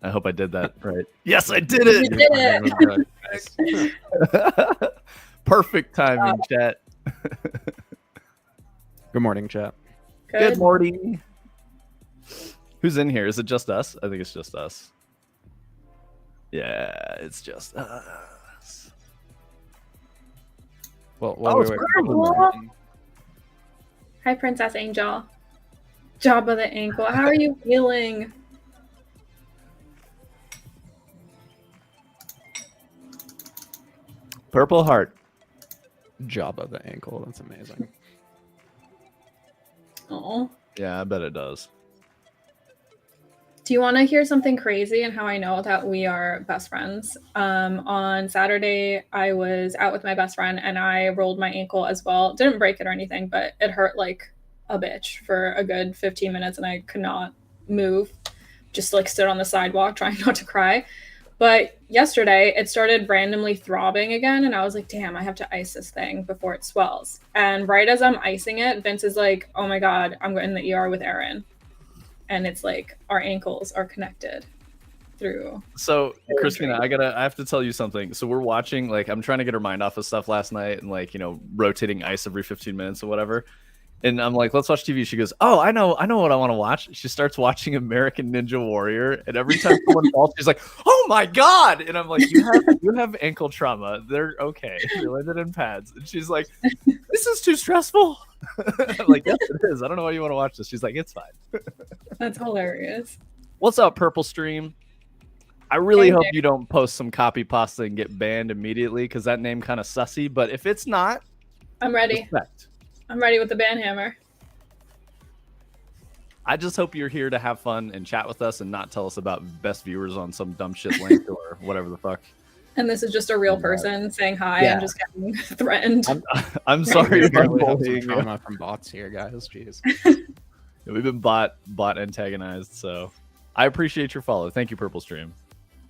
I hope I did that right. Yes, I did it. You did it. Perfect timing, chat. Good morning, chat. Good morning. Who's in here? Is it just us? I think it's just us. Yeah, it's just us. Well, it's wait. Cool. Hi, Princess Angel. Job of the ankle. How are you feeling? Purple heart. Job of the ankle. That's amazing. Oh. Yeah, I bet it does. Do you want to hear something crazy and how I know that we are best friends? On Saturday, I was out with my best friend and I rolled my ankle as well. Didn't break it or anything, but it hurt like a bitch for a good 15 minutes and I could not move. Just like stood on the sidewalk trying not to cry. But yesterday, it started randomly throbbing again, and I was like, damn, I have to ice this thing before it swells. And right as I'm icing it, Vince is like, oh my God, I'm going in the ER with Aaron. And it's like our ankles are connected through. So Christina, I have to tell you something. So we're watching, like, I'm trying to get her mind off of stuff last night and, like, you know, rotating ice every 15 minutes or whatever. And I'm like, let's watch TV. She goes, oh, I know what I want to watch. She starts watching American Ninja Warrior, and every time someone falls, she's like, oh my God. And I'm like, you have ankle trauma. They're okay. You're landed in pads. And she's like, this is too stressful. I'm like, yes, it is. I don't know why you want to watch this. She's like, it's fine. That's hilarious. What's up, Purple Stream? I really hope you don't post some copy pasta and get banned immediately, because that name kind of sussy. But if it's not, I'm ready. Respect. I'm ready with the band hammer. I just hope you're here to have fun and chat with us and not tell us about best viewers on some dumb shit link or whatever the fuck. And this is just a real person saying hi. Yeah. I'm just getting threatened. I'm sorry if I'm We have some bullying you. trauma from bots here, guys. Jeez. We've been bot antagonized, so I appreciate your follow. Thank you, Purple Stream.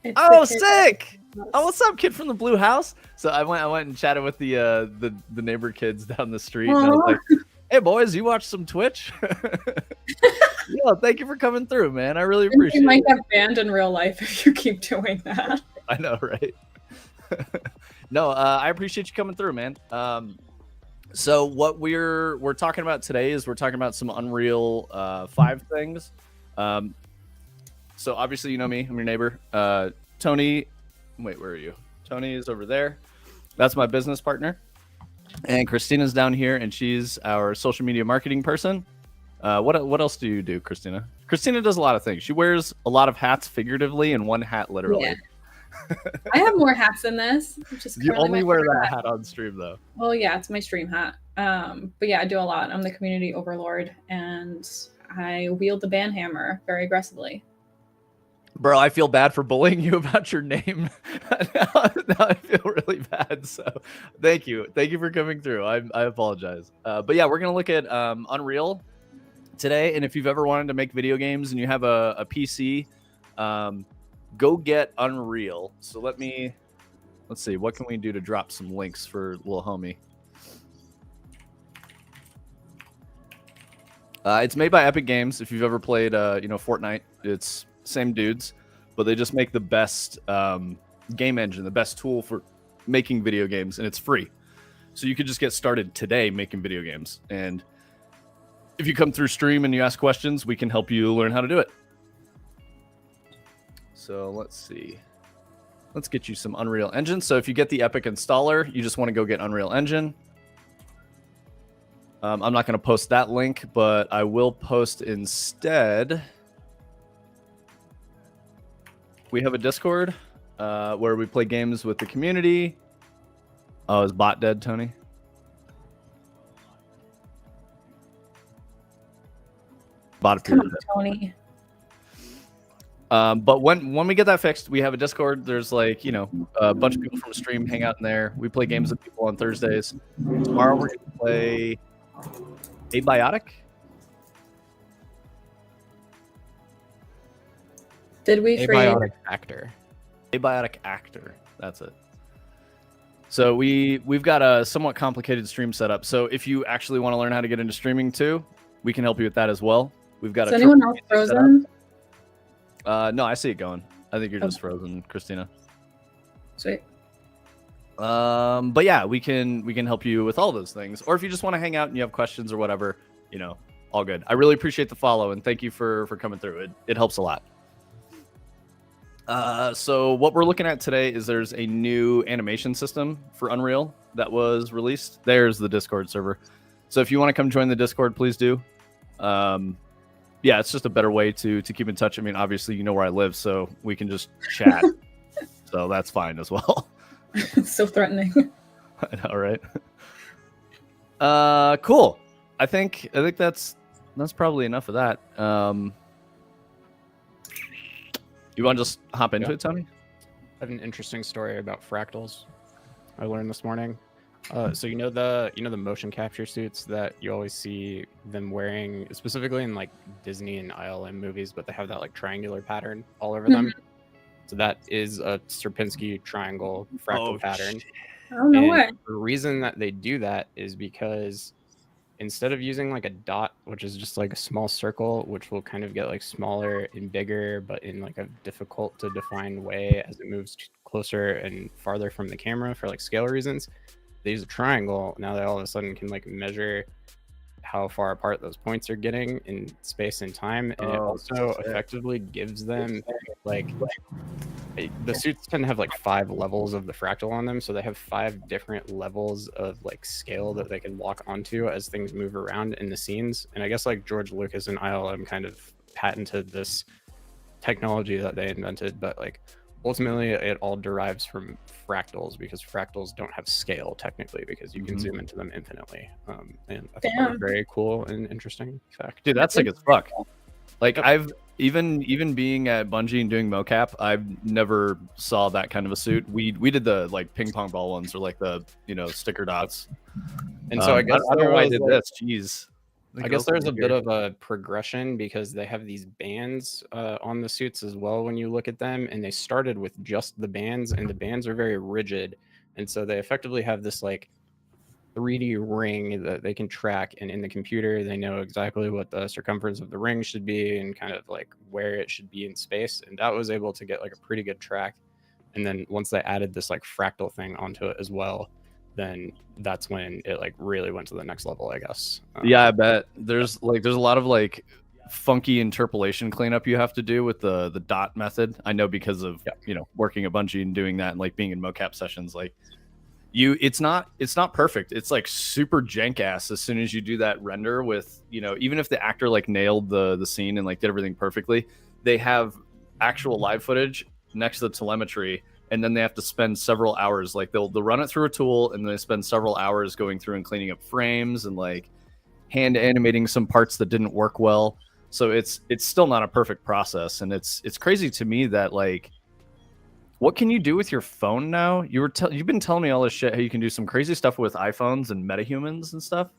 It's Oh, the kid- sick! Oh, what's up, kid from the blue house? So I went and chatted with the neighbor kids down the street, and I was like, "Hey, boys, you watch some Twitch?" Yeah, thank you for coming through, man. I really appreciate You might it. get banned in real life if you keep doing that. I know, right? No, I appreciate you coming through, man. So what we're talking about today is we're talking about some Unreal 5 things. So obviously, you know me, I'm your neighbor. Tony, wait, where are you? Tony is over there. That's my business partner. And Christina's down here, and she's our social media marketing person. What else do you do, Christina? Christina does a lot of things. She wears a lot of hats figuratively and one hat literally. Yeah. I have more hats than this. You only wear that hat on stream, though. Well, yeah, it's my stream hat. But yeah, I do a lot. I'm the community overlord, and I wield the band hammer very aggressively. Bro, I feel bad for bullying you about your name. now I feel really bad. So thank you for coming through. I apologize. But yeah, we're gonna look at Unreal today. And if you've ever wanted to make video games and you have a PC, go get Unreal. So let's see, what can we do to drop some links for little homie? It's made by Epic Games. If you've ever played, Fortnite, it's same dudes, but they just make the best game engine, the best tool for making video games, and it's free. So you could just get started today making video games. And if you come through stream and you ask questions, we can help you learn how to do it. So let's see. Let's get you some Unreal Engine. So if you get the Epic installer, you just want to go get Unreal Engine. I'm not going to post that link, but I will post instead. We have a Discord where we play games with the community. Oh, is bot dead, Tony? Bot Come appeared on, dead. Tony. But when we get that fixed, we have a Discord. There's a bunch of people from the stream hang out in there. We play games with people on Thursdays. Tomorrow we're going to play Abiotic. Did we create? Abiotic actor. Abiotic actor. That's it. So we've got a somewhat complicated stream setup. So if you actually want to learn how to get into streaming too, we can help you with that as well. We've got Is anyone else frozen? No, I see it going. I think you're just frozen, Christina. Sweet. But yeah, we can help you with all those things. Or if you just want to hang out and you have questions or whatever, all good. I really appreciate the follow and thank you for coming through. It helps a lot. So what we're looking at today is there's a new animation system for Unreal that was released. There's the Discord server. So if you want to come join the Discord, please do. Yeah, it's just a better way to keep in touch. I mean, obviously, you know where I live, so we can just chat. So that's fine as well. It's so threatening. I know, right? Cool. I think that's that's probably enough of that. You want to just hop into it, Tony? I have an interesting story about fractals I learned this morning. So you know the motion capture suits that you always see them wearing, specifically in like Disney and ILM movies, but they have that like triangular pattern all over them. So that is a Sierpinski triangle fractal pattern. Oh, no way. The reason that they do that is because instead of using like a dot, which is just like a small circle, which will kind of get like smaller and bigger, but in like a difficult to define way as it moves closer and farther from the camera for like scale reasons, they use a triangle. Now they all of a sudden can like measure how far apart those points are getting in space and time, and it also effectively gives them like the suits tend to have like 5 levels of the fractal on them, so they have 5 different levels of like scale that they can lock onto as things move around in the scenes. And I guess like George Lucas and ILM kind of patented this technology that they invented, but like ultimately it all derives from fractals, because fractals don't have scale technically, because you can zoom into them infinitely. And I thought that was very cool and interesting fact. Dude, that's sick as fuck. Like I've even being at Bungie and doing mocap, I've never saw that kind of a suit. We did the like ping pong ball ones, or like the sticker dots. And so I guess I don't know why I did this. Jeez. I guess there's a bit of a progression, because they have these bands on the suits as well when you look at them, and they started with just the bands, and the bands are very rigid, and so they effectively have this like 3D ring that they can track, and in the computer they know exactly what the circumference of the ring should be and kind of like where it should be in space, and that was able to get like a pretty good track. And then once they added this like fractal thing onto it as well, then that's when it like really went to the next level, I guess. Yeah, I bet there's a lot of like funky interpolation cleanup you have to do with the dot method. I know because of working at Bungie and doing that, and like being in mocap sessions, like it's not perfect. It's like super jank ass as soon as you do that render with even if the actor like nailed the scene and like did everything perfectly, they have actual live footage next to the telemetry. And then they have to spend several hours, like they'll run it through a tool, and then they spend several hours going through and cleaning up frames and like hand animating some parts that didn't work well. So it's still not a perfect process, and it's crazy to me that like, what can you do with your phone now? You've been telling me all this shit, how you can do some crazy stuff with iPhones and metahumans and stuff.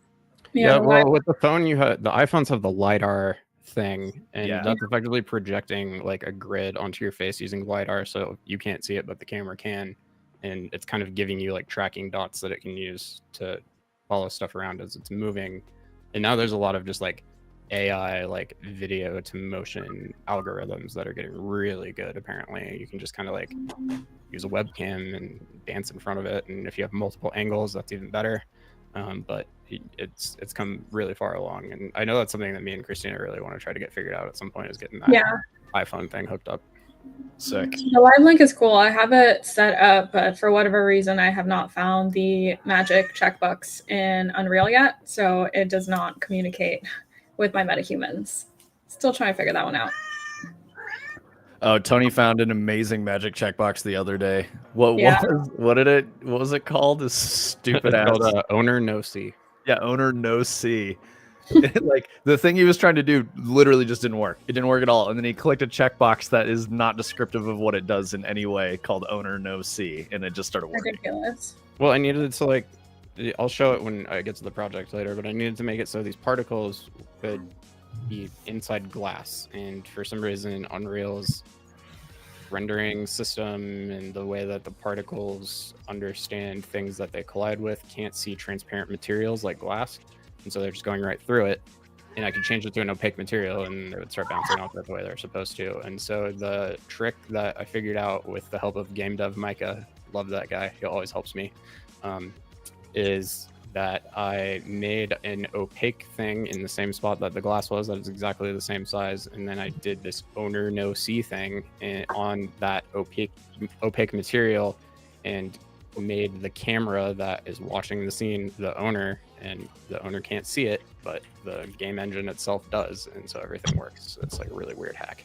Yeah, well, with the phone, the iPhones have the LiDAR thing, and that's effectively projecting like a grid onto your face using LiDAR, so you can't see it but the camera can, and it's kind of giving you like tracking dots that it can use to follow stuff around as it's moving. And now there's a lot of just like AI like video to motion algorithms that are getting really good. Apparently you can just kind of like use a webcam and dance in front of it, and if you have multiple angles, that's even better. But it's come really far along, and I know that's something that me and Christina really want to try to get figured out at some point, is getting that iPhone thing hooked up. Sick. The live link is cool. I have it set up, but for whatever reason I have not found the magic checkbox in Unreal yet, so it does not communicate with my metahumans. Still trying to figure that one out. Oh, Tony found an amazing magic checkbox the other day. What was it called? This stupid ass called owner no C. Yeah, owner no C. Like the thing he was trying to do literally just didn't work. It didn't work at all. And then he clicked a checkbox that is not descriptive of what it does in any way, called owner no C, and it just started working. Ridiculous. Well, I needed to like, I'll show it when I get to the project later, but I needed to make it so these particles could be inside glass, and for some reason Unreal's rendering system and the way that the particles understand things that they collide with can't see transparent materials like glass, and so they're just going right through it. And I could change it to an opaque material and it would start bouncing off it the way they're supposed to. And so the trick that I figured out with the help of game dev Micah, love that guy, he always helps me, is that I made an opaque thing in the same spot that the glass was, that is exactly the same size, and then I did this owner no see thing on that opaque material, and made the camera that is watching the scene the owner, and the owner can't see it, but the game engine itself does, and so everything works. It's like a really weird hack.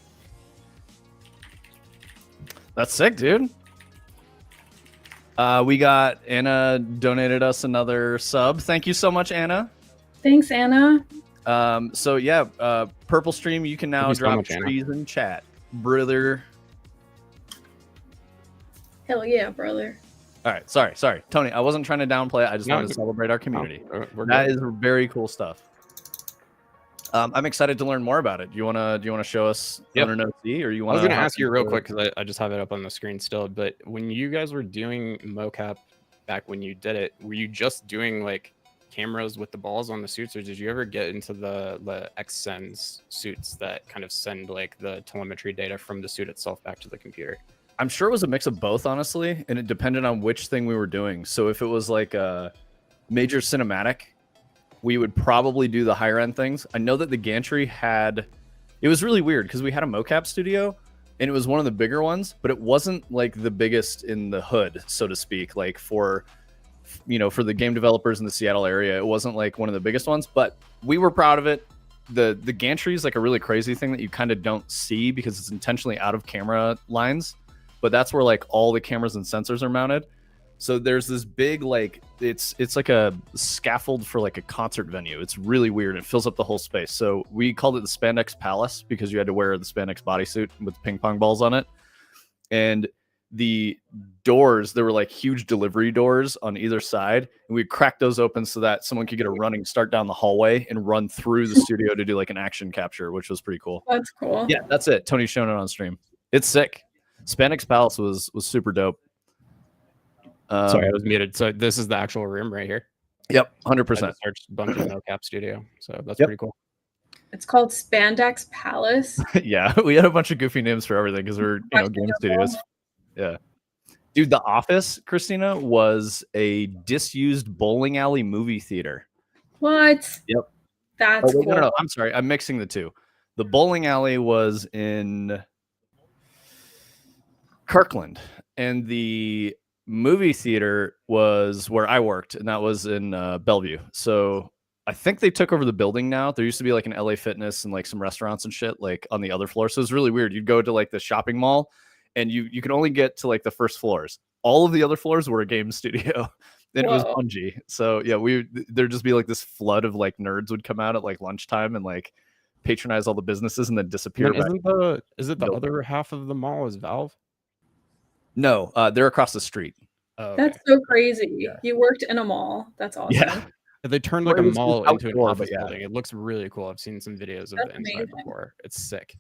That's sick, dude. We got Anna donated us another sub. Thank you so much, Anna. Thanks, Anna. So yeah, Purple Stream, you can now Thank you so drop much, Anna. trees in chat, brother. Hell yeah, brother. All right, sorry, Tony. I wasn't trying to downplay it. I just wanted to celebrate our community. We're That good. is very cool stuff. I'm excited to learn more about it. Do you wanna show us Yep. Owner No C, or you I want? was gonna ask you real quick because I just have it up on the screen still. But when you guys were doing mocap back when you did it, were you just doing like cameras with the balls on the suits, or did you ever get into the XSense suits that kind of send like the telemetry data from the suit itself back to the computer? I'm sure it was a mix of both, honestly, and it depended on which thing we were doing. So if it was like a major cinematic, we would probably do the higher end things. I know that the gantry had, it was really weird because we had a mocap studio and it was one of the bigger ones, but it wasn't like the biggest in the hood, so to speak. Like for the game developers in the Seattle area, it wasn't like one of the biggest ones, but we were proud of it. The gantry is like a really crazy thing that you kind of don't see because it's intentionally out of camera lines, but that's where like all the cameras and sensors are mounted. So there's this big, like, it's like a scaffold for like a concert venue. It's really weird. It fills up the whole space. So we called it the Spandex Palace because you had to wear the spandex bodysuit with ping pong balls on it. And the doors, there were like huge delivery doors on either side, and we cracked those open so that someone could get a running start down the hallway and run through the studio to do like an action capture, which was pretty cool. That's cool. Yeah, that's it. Tony's showing it on stream. It's sick. Spandex Palace was super dope. Sorry, I was muted. So this is the actual room right here. Yep, I 100%. just searched Bungie mocap studio, so that's Yep. pretty cool. It's called Spandex Palace. Yeah, we had a bunch of goofy names for everything because we're game studios. Yeah, dude, the office, Christina, was a disused bowling alley movie theater. What? Yep. That's wait, cool. no, I'm sorry, I'm mixing the two. The bowling alley was in Kirkland, and the movie theater was where I worked, and that was in Bellevue. So I think they took over the building now. There used to be like an LA Fitness and like some restaurants and shit like on the other floor. So it's really weird. You'd go to like the shopping mall, and you could only get to like the first floors. All of the other floors were a game studio. And it was Whoa. Bungie. So yeah, there'd just be like this flood of like nerds would come out at like lunchtime and like patronize all the businesses and then disappear. Is it the other half of the mall is Valve? No, they're across the street. Oh, okay. That's so crazy. Yeah. You worked in a mall. That's awesome. Yeah. They turned Well, like it a was mall into an outdoor, office but yeah. building. It looks really cool. I've seen some videos of That's the inside amazing. before. It's sick.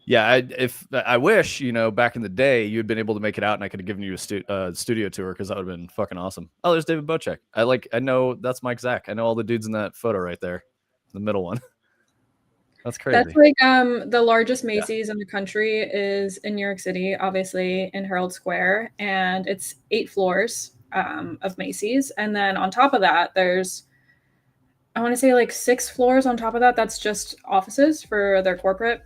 Yeah, if I wish, back in the day, you'd been able to make it out and I could have given you a studio tour because that would have been fucking awesome. Oh, there's David Bocek. I know that's Mike Zach. I know all the dudes in that photo right there, the middle one. That's crazy. That's like the largest Macy's in the country is in New York City, obviously in Herald Square, and it's 8 floors of Macy's, and then on top of that, there's I want to say like 6 floors on top of that. That's just offices for their corporate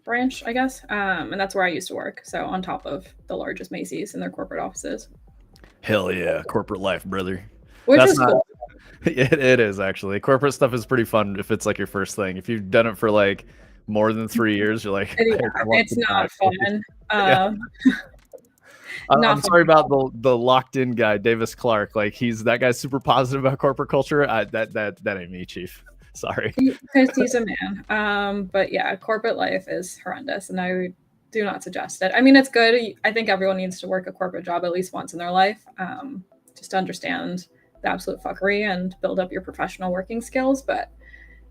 branch, I guess, and that's where I used to work. So on top of the largest Macy's and their corporate offices. Hell yeah, corporate life, brother. Which That's is not- cool. It is actually. Corporate stuff is pretty fun if it's like your first thing. If you've done it for like more than 3 years, you're like, Yeah, I want it's to not die. fun. Yeah. Not I'm fun sorry at all. about the locked in guy, Davis Clark. Like that guy's super positive about corporate culture. That ain't me, Chief. Sorry. Because he's a man. But yeah, corporate life is horrendous, and I do not suggest it. I mean, it's good. I think everyone needs to work a corporate job at least once in their life, just to understand the absolute fuckery and build up your professional working skills. But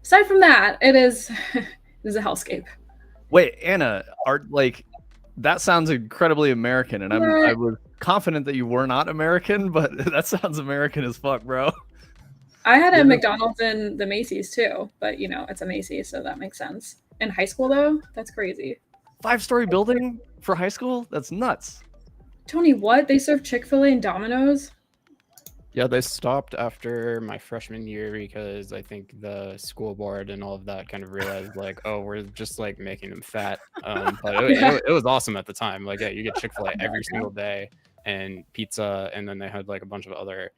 aside from that, it is it is a hellscape. Wait, Anna, that sounds incredibly American, and I was confident that you were not American, but that sounds American as fuck, bro. I had Yeah. a McDonald's in the Macy's too, but it's a Macy's, so that makes sense. In high school though, that's crazy. 5-story building for high school? That's nuts. Tony, what? They serve Chick-fil-A and Domino's? Yeah, they stopped after my freshman year because I think the school board and all of that kind of realized like, oh, we're just like making them fat. But it was awesome at the time. Like, yeah, you get Chick-fil-A every single day and pizza, and then they had like a bunch of other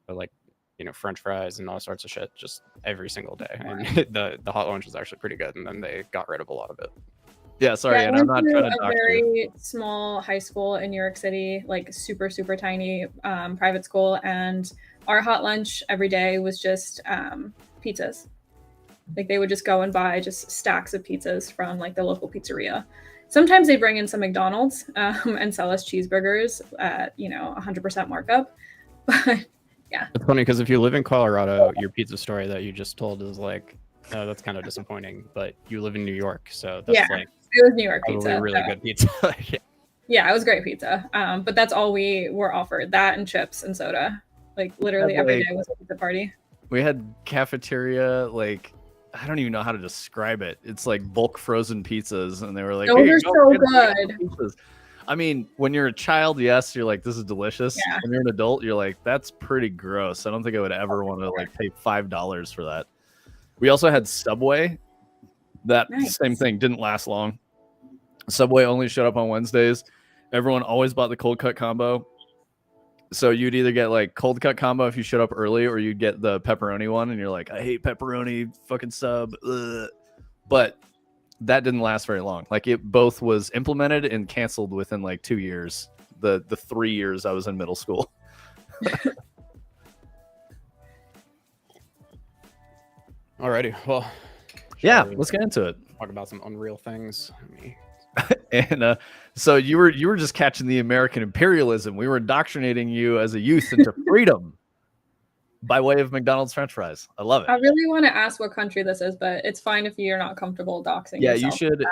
like French fries and all sorts of shit just every single day. And the hot lunch was actually pretty good, and then they got rid of a lot of it. Yeah, sorry, Yeah, Anna, I I'm went not to trying to a dox you. very small high school in New York City, like super, super tiny private school. And our hot lunch every day was just pizzas. Like they would just go and buy just stacks of pizzas from like the local pizzeria. Sometimes they bring in some McDonald's and sell us cheeseburgers at 100% markup. But yeah, It's funny because if you live in Colorado, your pizza story that you just told is like, oh, that's kind of disappointing. But you live in New York, so that's like it was New York probably pizza. really good pizza. Yeah, it was great pizza. But that's all we were offered, that and chips and soda. Like literally every day was a pizza party. We had cafeteria, like I don't even know how to describe it. It's like bulk frozen pizzas, and they were like, those hey, are so good. Pizzas. I mean, when you're a child, yes, you're like, this is delicious. Yeah. When you're an adult, you're like, that's pretty gross. I don't think I would ever want to like pay $5 for that. We also had Subway. That same thing didn't last long. Subway only showed up on Wednesdays. Everyone always bought the cold cut combo. So you'd either get like cold cut combo if you showed up early, or you'd get the pepperoni one, and you're like, I hate pepperoni, fucking sub. Ugh. But that didn't last very long. Like it both was implemented and canceled within like 2 years. The 3 years I was in middle school. Alrighty, well, yeah, let's get into it. Talk about some unreal things. And so you were just catching the American imperialism. We were indoctrinating you as a youth into freedom by way of McDonald's French fries. I love it. I really want to ask what country this is, but it's fine if you're not comfortable doxing. Yeah, you should,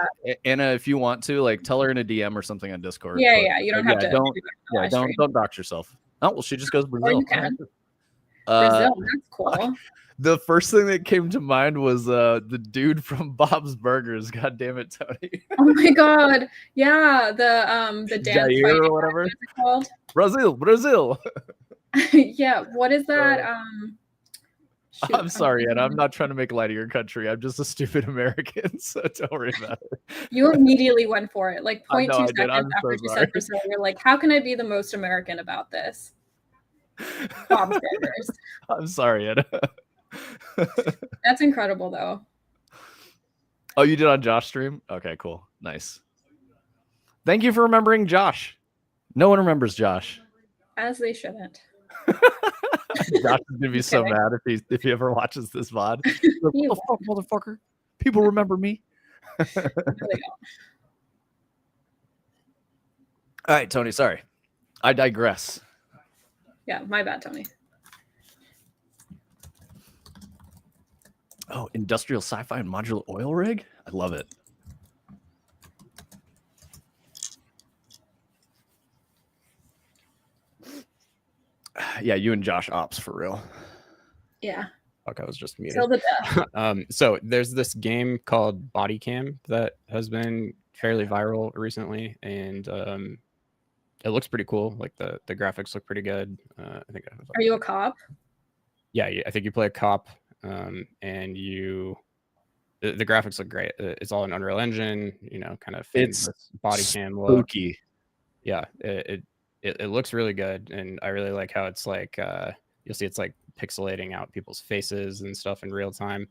Anna, if you want to, like, tell her in a DM or something on Discord. Yeah, yeah, you don't have to. Don't dox yourself. Oh, well, she just goes Brazil. Or you can. Brazil, that's cool. The first thing that came to mind was the dude from Bob's Burgers. God damn it, Tony. Oh my god. Yeah, the dance Jair or whatever. What is it called? Brazil. Yeah, what is that? Shoot, I'm sorry, Anna. I'm not trying to make light of your country. I'm just a stupid American, so don't worry about it. You immediately went for it. Like 0.2 seconds I'm after so you sorry. said Brazil, you're like, how can I be the most American about this? Bob's Burgers. I'm sorry, Anna. That's incredible, though. Oh, you did on Josh stream? Okay, cool. Nice. Thank you for remembering Josh. No one remembers Josh. As they shouldn't. Josh is gonna be so mad if he ever watches this VOD. Like, what the fuck, motherfucker? People remember me. No, they don't. All right, Tony. Sorry, I digress. Yeah, my bad, Tony. Oh, industrial sci-fi and modular oil rig. I love it. Yeah, you and Josh ops for real. Yeah. Fuck, I was just muted. Till the death. So there's this game called Body Cam that has been fairly viral recently, and it looks pretty cool. Like the graphics look pretty good. I think. Are you a cop? Yeah, I think you play a cop, and the graphics look great. It's all in Unreal Engine, kind of it's body cam spooky. Look. Yeah, it looks really good, and I really like how it's like you'll see it's like pixelating out people's faces and stuff in real time.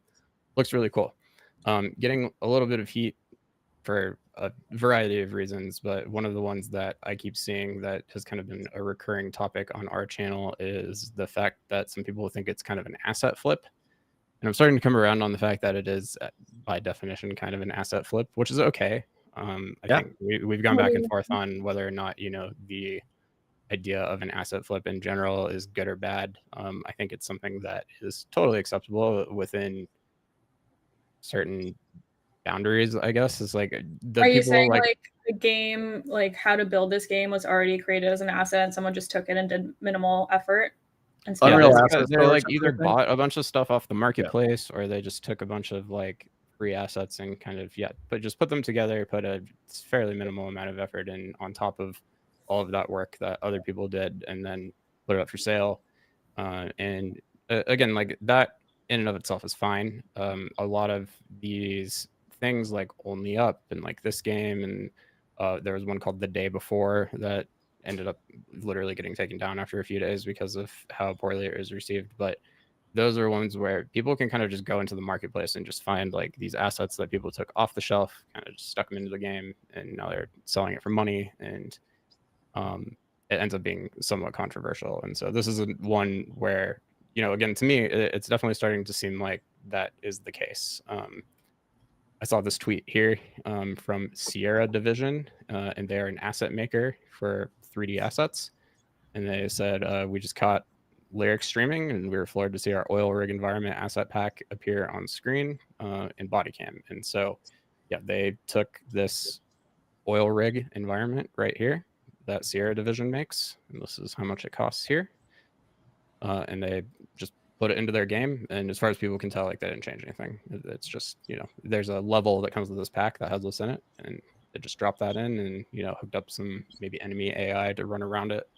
Looks really cool. Getting a little bit of heat for a variety of reasons, but one of the ones that I keep seeing that has kind of been a recurring topic on our channel is the fact that some people think it's kind of an asset flip. And I'm starting to come around on the fact that it is, by definition, kind of an asset flip, which is okay. I think we've gone back and forth on whether or not, the idea of an asset flip in general is good or bad. I think it's something that is totally acceptable within certain boundaries, I guess. Is like are you saying like the game, like how to build this game was already created as an asset and someone just took it and did minimal effort? Unreal assets. They like either bought a bunch of stuff off the marketplace, or they just took a bunch of like free assets and kind of but just put them together, put a fairly minimal amount of effort in on top of all of that work that other people did, and then put it up for sale. And again, like that in and of itself is fine. A lot of these things like Only Up and like this game, and there was one called The Day Before that ended up literally getting taken down after a few days because of how poorly it was received. But those are ones where people can kind of just go into the marketplace and just find like these assets that people took off the shelf, kind of just stuck them into the game, and now they're selling it for money, and it ends up being somewhat controversial. And so this is one where, again, to me, it's definitely starting to seem like that is the case. I saw this tweet here from Sierra Division, and they're an asset maker for 3D assets. And they said, we just caught lyrics streaming, and we were floored to see our oil rig environment asset pack appear on screen in body cam. And so, yeah, they took this oil rig environment right here that Sierra Division makes, and this is how much it costs here. And they just put it into their game, and as far as people can tell, like, they didn't change anything. It's just, you know, there's a level that comes with this pack that has this in it, and they just dropped that in and, you know, hooked up some maybe enemy AI to run around it.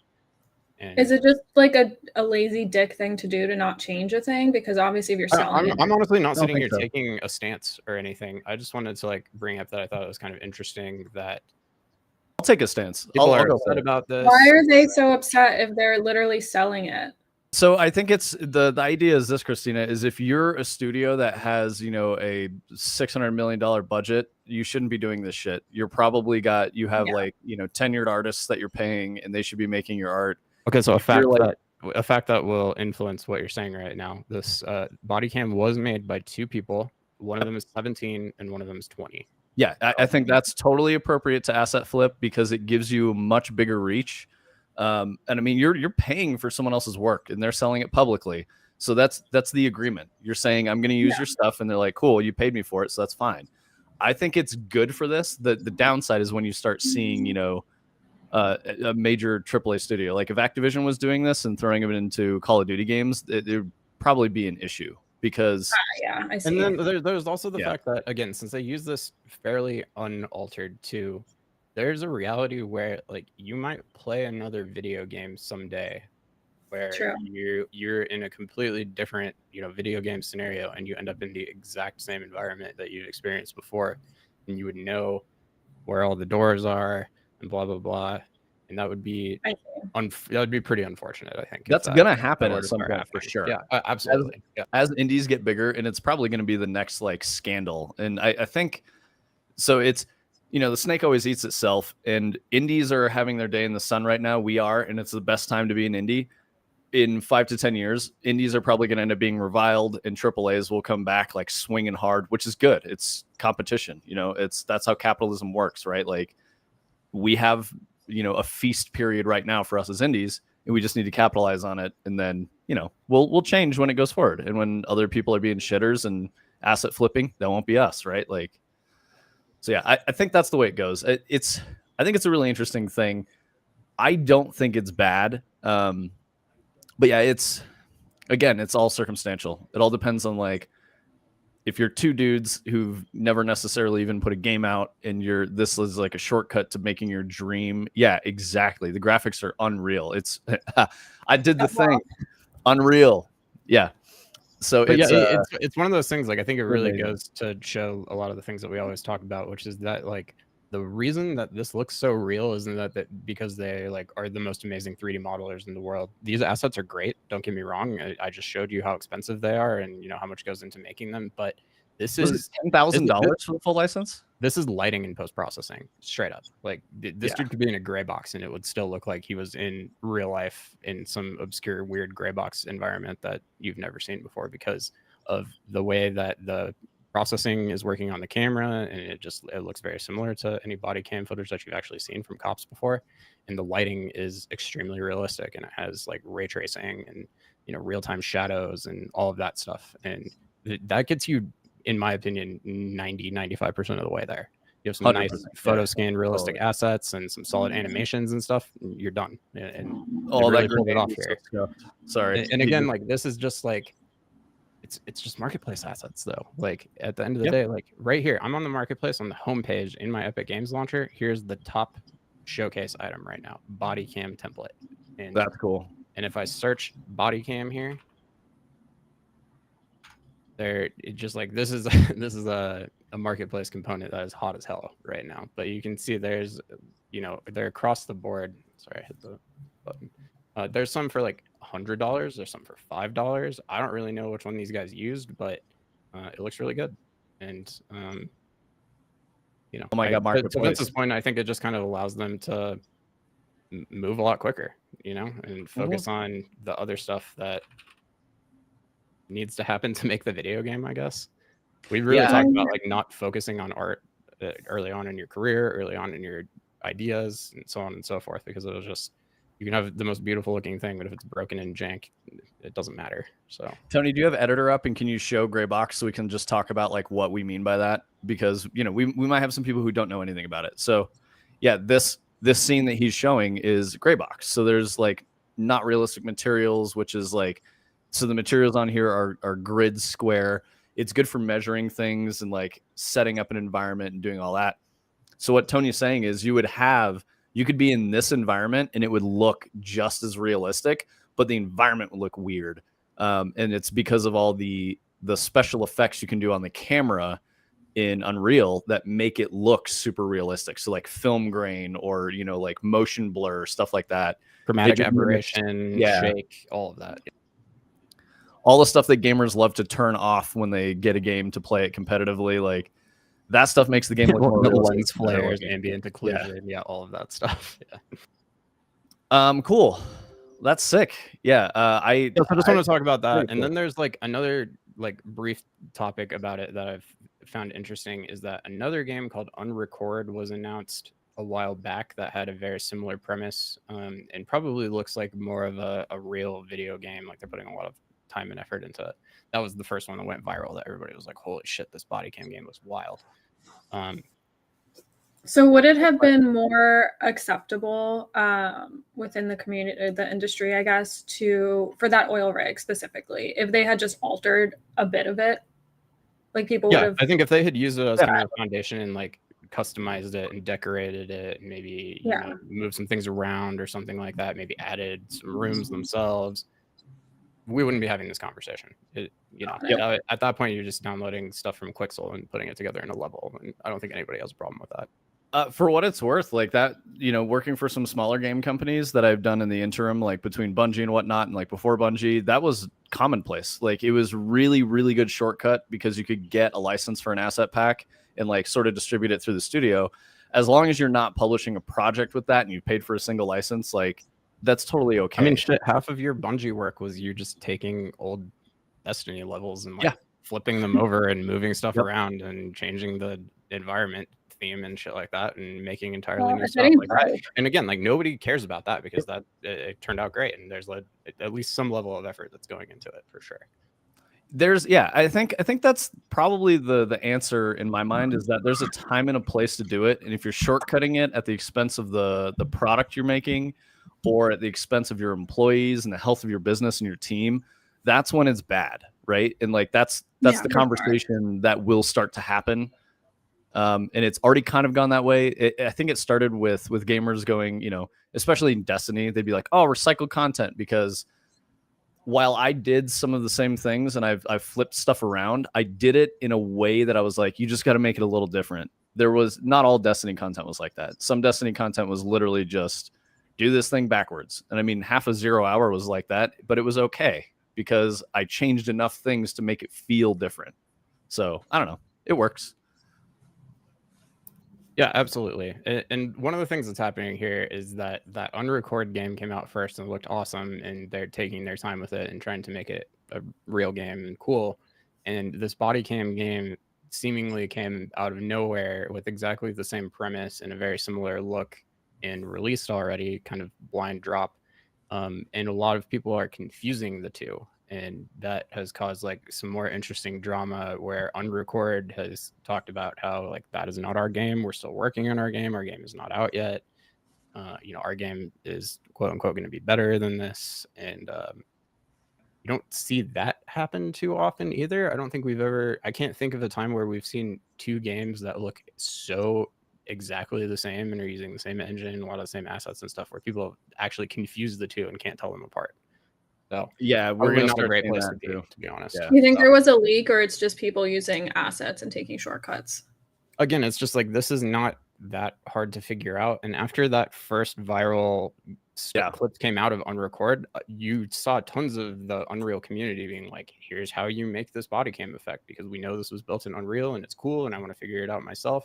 And is it just like a lazy dick thing to do to not change a thing? Because obviously if you're selling I'm honestly not sitting here so. taking a stance or anything. I just wanted to like bring up that I thought it was kind of interesting that I'll take a stance. people I'll are go upset for it. about this. Why are they so upset if they're literally selling it? So I think it's the idea is this, Christina, is if you're a studio that has, you know, a $600 million budget, you shouldn't be doing this shit. You're probably you have like, you know, tenured artists that you're paying, and they should be making your art. Okay, so a fact that will influence what you're saying right now. This body cam was made by two people. One of them is 17 and one of them is 20. Yeah, I think that's totally appropriate to asset flip because it gives you a much bigger reach. And I mean, you're paying for someone else's work, and they're selling it publicly. So that's the agreement. You're saying I'm going to use your stuff, and they're like, cool, you paid me for it, so that's fine. I think it's good for this. The downside is when you start seeing, you know, a major AAA studio, like if Activision was doing this and throwing it into Call of Duty games, it would probably be an issue because I see. And then there's also the fact that, again, since they use this fairly unaltered too, there's a reality where like you might play another video game someday where you're in a completely different, you know, video game scenario, and you end up in the exact same environment that you've experienced before, and you would know where all the doors are and blah blah blah, and that would be pretty unfortunate. I think that's gonna happen at some point for sure. Yeah, absolutely. As indies get bigger, and it's probably going to be the next like scandal, and I think so. It's, you know, the snake always eats itself, and indies are having their day in the sun right now. We are, and it's the best time to be an indie. In 5 to 10 years, indies are probably going to end up being reviled, and AAAs will come back like swinging hard, which is good. It's competition, you know. That's how capitalism works, right? Like we have, you know, a feast period right now for us as indies, and we just need to capitalize on it. And then, you know, we'll change when it goes forward. And when other people are being shitters and asset flipping, that won't be us, right? Like, so yeah, I think that's the way it goes. I think it's a really interesting thing. I don't think it's bad. But yeah, it's all circumstantial. It all depends on like, if you're two dudes who've never necessarily even put a game out, and this is like a shortcut to making your dream. Yeah, exactly. The graphics are unreal. It's I did the thing. Unreal. Yeah. So it's one of those things. Like I think it really goes to show a lot of the things that we always talk about, which is that like the reason that this looks so real isn't that because they like are the most amazing 3D modelers in the world. These assets are great. Don't get me wrong. I just showed you how expensive they are, and you know how much goes into making them. But this is $10,000 for the full license. This is lighting and post processing, straight up. Like this dude could be in a gray box, and it would still look like he was in real life in some obscure, weird gray box environment that you've never seen before because of the way that the processing is working on the camera, and it looks very similar to any body cam footage that you've actually seen from cops before. And the lighting is extremely realistic, and it has like ray tracing and, you know, real-time shadows and all of that stuff. And that gets you, in my opinion, 95% of the way there. You have some nice photo scan realistic assets and some solid animations and stuff, and you're done. And all really that pulled it off here. Sorry. And again, like this is just like it's just marketplace assets though. Like at the end of the day, like right here, I'm on the marketplace on the homepage in my Epic Games launcher. Here's the top showcase item right now, body cam template. And that's cool. And if I search body cam here, it just like this is a marketplace component that is hot as hell right now. But you can see there's, you know, they're across the board. Sorry, I hit the button. There's some for like $100. There's some for $5. I don't really know which one these guys used, but it looks really good. And you know, oh my god, marketplace. To this point, I think it just kind of allows them to move a lot quicker, you know, and focus on the other stuff that needs to happen to make the video game, I guess. We really talked about like not focusing on art early on in your career, early on in your ideas, and so on and so forth, because it was just, you can have the most beautiful looking thing, but if it's broken and jank, it doesn't matter. So Tony, do you have editor up, and can you show Gray Box so we can just talk about like what we mean by that? Because, you know, we might have some people who don't know anything about it. So yeah, this scene that he's showing is Gray Box. So there's like not realistic materials, which is like, so the materials on here are grid square. It's good for measuring things and like setting up an environment and doing all that. So what Tony's saying is you could be in this environment and it would look just as realistic, but the environment would look weird. And it's because of all the special effects you can do on the camera in Unreal that make it look super realistic. So like film grain or, you know, like motion blur, stuff like that. Chromatic aberration, shake, all of that. All the stuff that gamers love to turn off when they get a game to play it competitively. Like that stuff makes the game look more realistic. Lens flares, ambient occlusion, all of that stuff. Cool. That's sick. I just want to talk about that. And then there's like another like brief topic about it that I've found interesting is that another game called Unrecord was announced a while back that had a very similar premise, and probably looks like more of a real video game. Like they're putting a lot of time and effort into it. That was the first one that went viral that everybody was like, holy shit, this body cam game was wild. So would it have been more acceptable within the community, the industry, I guess, for that oil rig specifically, if they had just altered a bit of it? Like people would have... I think if they had used it as kind of a foundation and like customized it and decorated it, and maybe you know, moved some things around or something like that, maybe added some rooms themselves, we wouldn't be having this conversation. At that point, you're just downloading stuff from Quixel and putting it together in a level. And I don't think anybody has a problem with that. For what it's worth, like that, you know, working for some smaller game companies that I've done in the interim, like between Bungie and whatnot, and like before Bungie, that was commonplace. Like it was really, really good shortcut because you could get a license for an asset pack and like sort of distribute it through the studio. As long as you're not publishing a project with that and you paid for a single license, like that's totally okay. I mean, shit, half of your Bungie work was you just taking old Destiny levels and like flipping them over and moving stuff around and changing the environment theme and shit like that and making entirely new stuff like that. And again, like nobody cares about that because that it turned out great and there's like at least some level of effort that's going into it for sure. I think that's probably the answer in my mind, is that there's a time and a place to do it, and if you're shortcutting it at the expense of the product you're making or at the expense of your employees and the health of your business and your team, that's when it's bad, right? And like that's the conversation that will start to happen. And it's already kind of gone that way. I think it started with gamers going, you know, especially in Destiny, they'd be like, oh, recycled content, because while I did some of the same things and I've flipped stuff around, I did it in a way that I was like, you just got to make it a little different. There was not all Destiny content was like that. Some Destiny content was literally just do this thing backwards. And I mean, half of 0 Hour was like that, but it was okay because I changed enough things to make it feel different. So I don't know. It works. Yeah, absolutely. And one of the things that's happening here is that Unrecord game came out first and looked awesome, and they're taking their time with it and trying to make it a real game and cool. And this body cam game seemingly came out of nowhere with exactly the same premise and a very similar look and released already, kind of blind drop. And a lot of people are confusing the two. And that has caused like some more interesting drama where Unrecord has talked about how like that is not our game. We're still working on our game. Our game is not out yet. You know, our game is quote unquote going to be better than this. And you don't see that happen too often either. I don't think I can't think of a time where we've seen two games that look so exactly the same and are using the same engine, a lot of the same assets and stuff, where people actually confuse the two and can't tell them apart. So yeah, we're not a great place to be honest. Yeah. You think there was a leak, or it's just people using assets and taking shortcuts? Again, it's just like, this is not that hard to figure out. And after that first viral clips came out of Unrecord, you saw tons of the Unreal community being like, here's how you make this body cam effect, because we know this was built in Unreal and it's cool and I want to figure it out myself.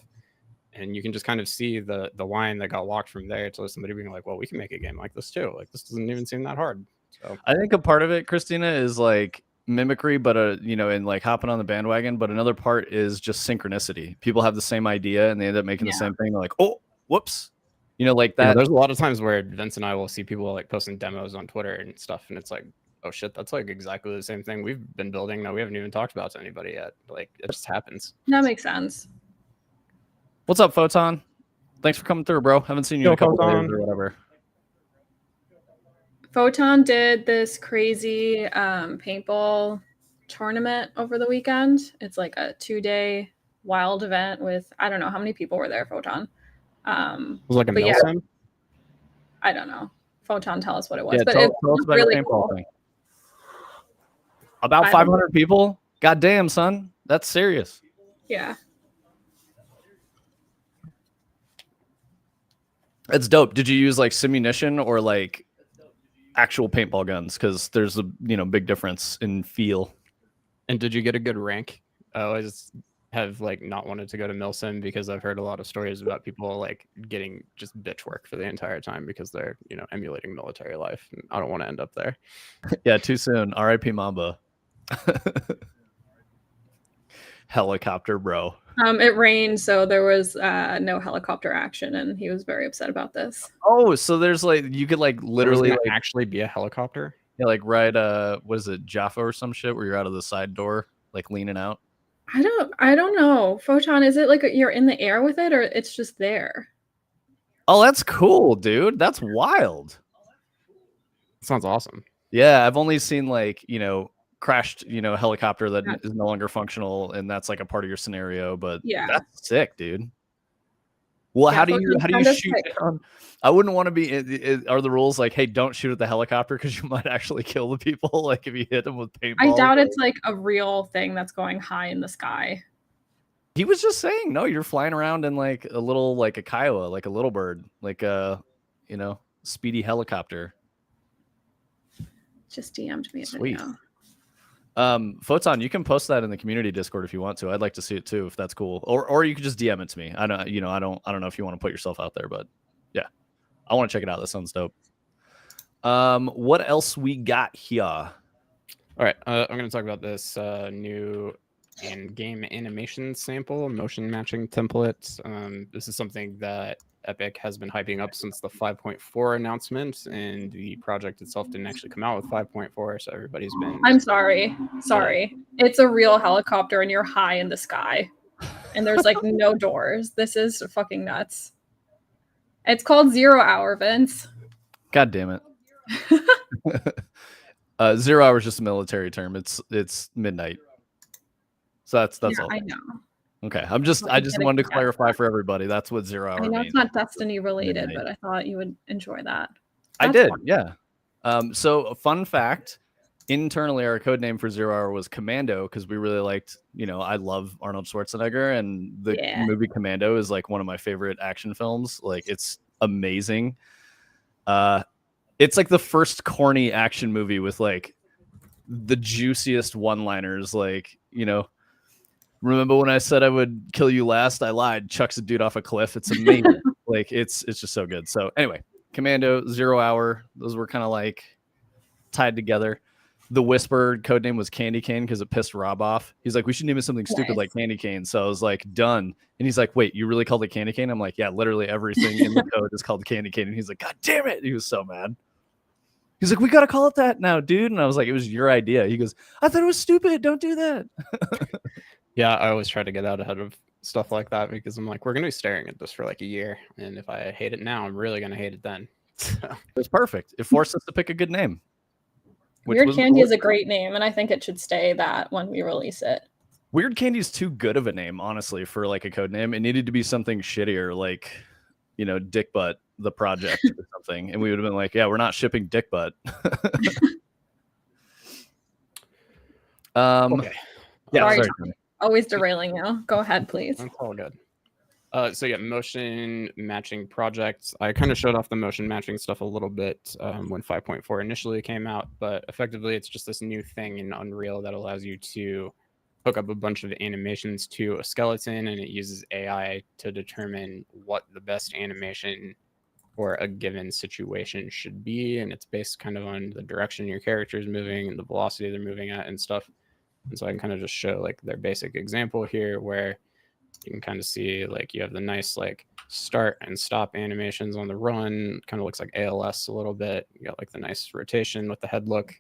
And you can just kind of see the line that got locked from there to somebody being like, well, we can make a game like this too. Like, this doesn't even seem that hard. So I think a part of it, Christina, is like mimicry, but and like hopping on the bandwagon. But another part is just synchronicity. People have the same idea and they end up making the same thing. They're like, oh, whoops, like that. There's a lot of times where Vince and I will see people like posting demos on Twitter and stuff, and it's like, oh shit, that's like exactly the same thing we've been building that we haven't even talked about to anybody yet. Like, it just happens. That makes sense. What's up, Photon? Thanks for coming through, bro. Haven't seen you in a couple days or whatever. Photon did this crazy paintball tournament over the weekend. It's like a 2-day wild event with, I don't know how many people were there, Photon. It was like a Milsim? I don't know. Photon, tell us what it was. Yeah, but tell it's us about really your paintball cool. thing. About 500 people? God damn, son. That's serious. Yeah. It's dope. Did you use like simunition or like actual paintball guns? Because there's a big difference in feel. And did you get a good rank? I always have like not wanted to go to Milsim because I've heard a lot of stories about people like getting just bitch work for the entire time because they're emulating military life. And I don't want to end up there. Yeah, too soon. R.I.P. Mamba. Helicopter, bro. It rained, so there was no helicopter action, and he was very upset about this. Oh, so there's like you could like literally like, actually be a helicopter. Yeah, like ride what is it, Jaffa or some shit, where you're out of the side door, like leaning out. I don't know. Photon, is it like you're in the air with it, or it's just there? Oh, that's cool, dude. That's wild. Sounds awesome. Yeah, I've only seen like crashed helicopter that is no longer functional, and that's like a part of your scenario. But yeah, that's sick, dude. Well, how do you shoot down? I wouldn't want to be. Are the rules like, hey, don't shoot at the helicopter because you might actually kill the people? Like if you hit them with paintball. I doubt it's like a real thing that's going high in the sky. He was just saying, no, you're flying around in like a little, like a Kiowa, like a little bird, like a, speedy helicopter. Just DM'd me. Sweet. Photon, you can post that in the community Discord if you want to. I'd like to see it too, if that's cool. Or you could just DM it to me. I don't know if you want to put yourself out there, but yeah, I want to check it out. That sounds dope. What else we got here? All right, I'm going to talk about this new in-game animation sample, motion matching templates. This is something that Epic has been hyping up since the 5.4 announcement, and the project itself didn't actually come out with 5.4, so everybody's been... I'm sorry. It's a real helicopter, and you're high in the sky, and there's like no doors. This is fucking nuts. It's called 0 Hour, Vince. God damn it. 0 hour is just a military term. It's midnight. So that's all. I know. Okay, I just wanted to clarify for everybody. That's what 0 hour means. I know it's not Destiny related, but I thought you would enjoy that. I did, yeah. So a fun fact, internally our code name for 0 hour was Commando because we really liked, I love Arnold Schwarzenegger, and the movie Commando is like one of my favorite action films. Like it's amazing. It's like the first corny action movie with like the juiciest one-liners, like, remember when I said I would kill you last? I lied. Chucks a dude off a cliff. It's amazing. Like it's just so good. So anyway, Commando, 0 hour. Those were kind of like tied together. The Whisper codename was Candy Cane because it pissed Rob off. He's like, we should name it something stupid like Candy Cane. So I was like, done. And he's like, wait, you really called it Candy Cane? I'm like, yeah, literally everything in the code is called Candy Cane. And he's like, God damn it. He was so mad. He's like, we got to call it that now, dude. And I was like, it was your idea. He goes, I thought it was stupid. Don't do that. Yeah, I always try to get out ahead of stuff like that because I'm like, we're going to be staring at this for like a year. And if I hate it now, I'm really going to hate it then. It was perfect. It forced us to pick a good name. Weird Candy is a great name, and I think it should stay that when we release it. Weird Candy is too good of a name, honestly, for like a code name. It needed to be something shittier, like, Dick Butt, the project or something. And we would have been like, yeah, we're not shipping Dick Butt. Okay. Yeah, sorry. Always derailing you. Go ahead, please. That's all good. So yeah, motion matching projects. I kind of showed off the motion matching stuff a little bit when 5.4 initially came out, but effectively it's just this new thing in Unreal that allows you to hook up a bunch of animations to a skeleton, and it uses AI to determine what the best animation or a given situation should be, and it's based kind of on the direction your character is moving and the velocity they're moving at and stuff. And so I can kind of just show like their basic example here, where you can kind of see like you have the nice like start and stop animations on the run. Kind of looks like ALS a little bit. You got like the nice rotation with the head look.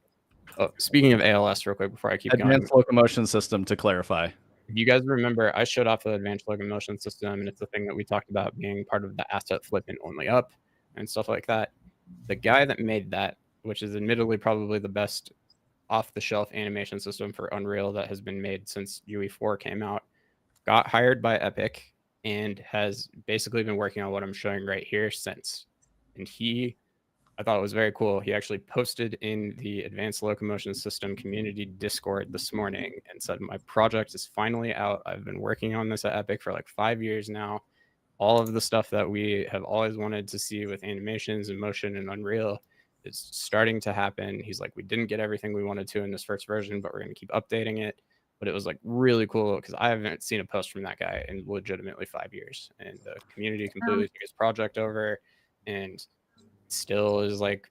Oh, speaking of ALS, real quick before I keep going, Advanced locomotion system, to clarify. if you guys remember, I showed off the advanced locomotion system, and it's the thing that we talked about being part of the asset flip and only up and stuff like that. The guy that made that, which is admittedly probably the best off-the-shelf animation system for Unreal that has been made since UE4 came out, got hired by Epic and has basically been working on what I'm showing right here since. And I thought it was very cool. He actually posted in the Advanced Locomotion System community Discord this morning and said, my project is finally out. I've been working on this at Epic for like 5 years now. All of the stuff that we have always wanted to see with animations and motion and Unreal is starting to happen. He's like, we didn't get everything we wanted to in this first version, but we're going to keep updating it. But it was like really cool because I haven't seen a post from that guy in legitimately 5 years. And the community completely took his project over, and still is like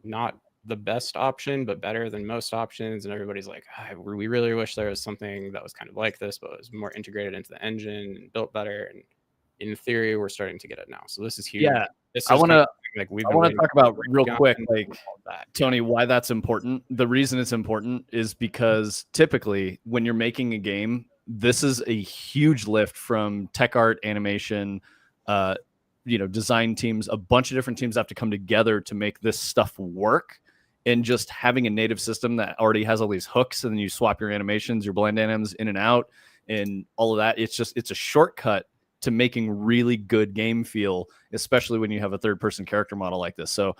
not the best option, but better than most options. And everybody's like, we really wish there was something that was kind of like this, but it was more integrated into the engine and built better. And in theory, we're starting to get it now. So this is huge. Yeah, this I is want to like I want to talk about real quick, like Tony, why that's important. The reason it's important is because typically when you're making a game, this is a huge lift from tech art, animation, design teams. A bunch of different teams have to come together to make this stuff work. And just having a native system that already has all these hooks, and then you swap your animations, your blend anims in and out, and all of that. It's a shortcut to making really good game feel, especially when you have a third-person character model like this. So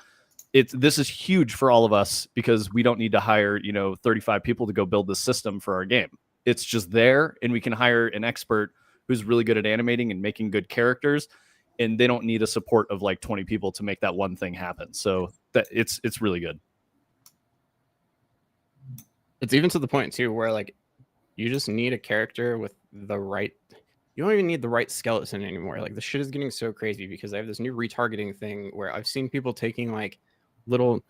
this is huge for all of us because we don't need to hire 35 people to go build this system for our game. It's just there, and we can hire an expert who's really good at animating and making good characters, and they don't need a support of like 20 people to make that one thing happen. So that it's really good. It's even to the point too where like you just need a character with the right. You don't even need the right skeleton anymore. Like the shit is getting so crazy because I have this new retargeting thing where I've seen people taking like little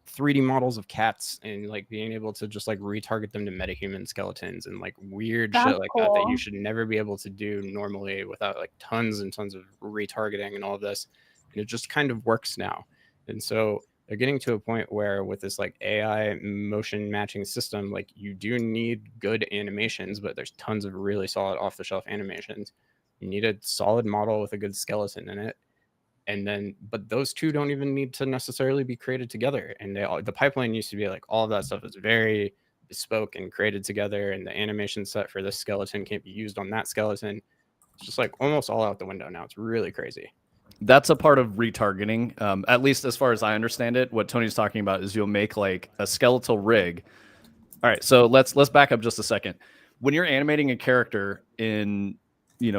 3D models of cats and like being able to just like retarget them to metahuman skeletons and like weird shit like that you should never be able to do normally without like tons and tons of retargeting and all of this. And it just kind of works now. And so they're getting to a point where with this like AI motion matching system, like you do need good animations, but there's tons of really solid off the shelf animations. You need a solid model with a good skeleton in it. And then, but those two don't even need to necessarily be created together. And the pipeline used to be like all of that stuff is very bespoke and created together. And the animation set for this skeleton can't be used on that skeleton. It's just like almost all out the window now. It's really crazy. That's a part of retargeting. At least as far as I understand it, what Tony's talking about is you'll make like a skeletal rig. All right, so let's back up just a second. When you're animating a character in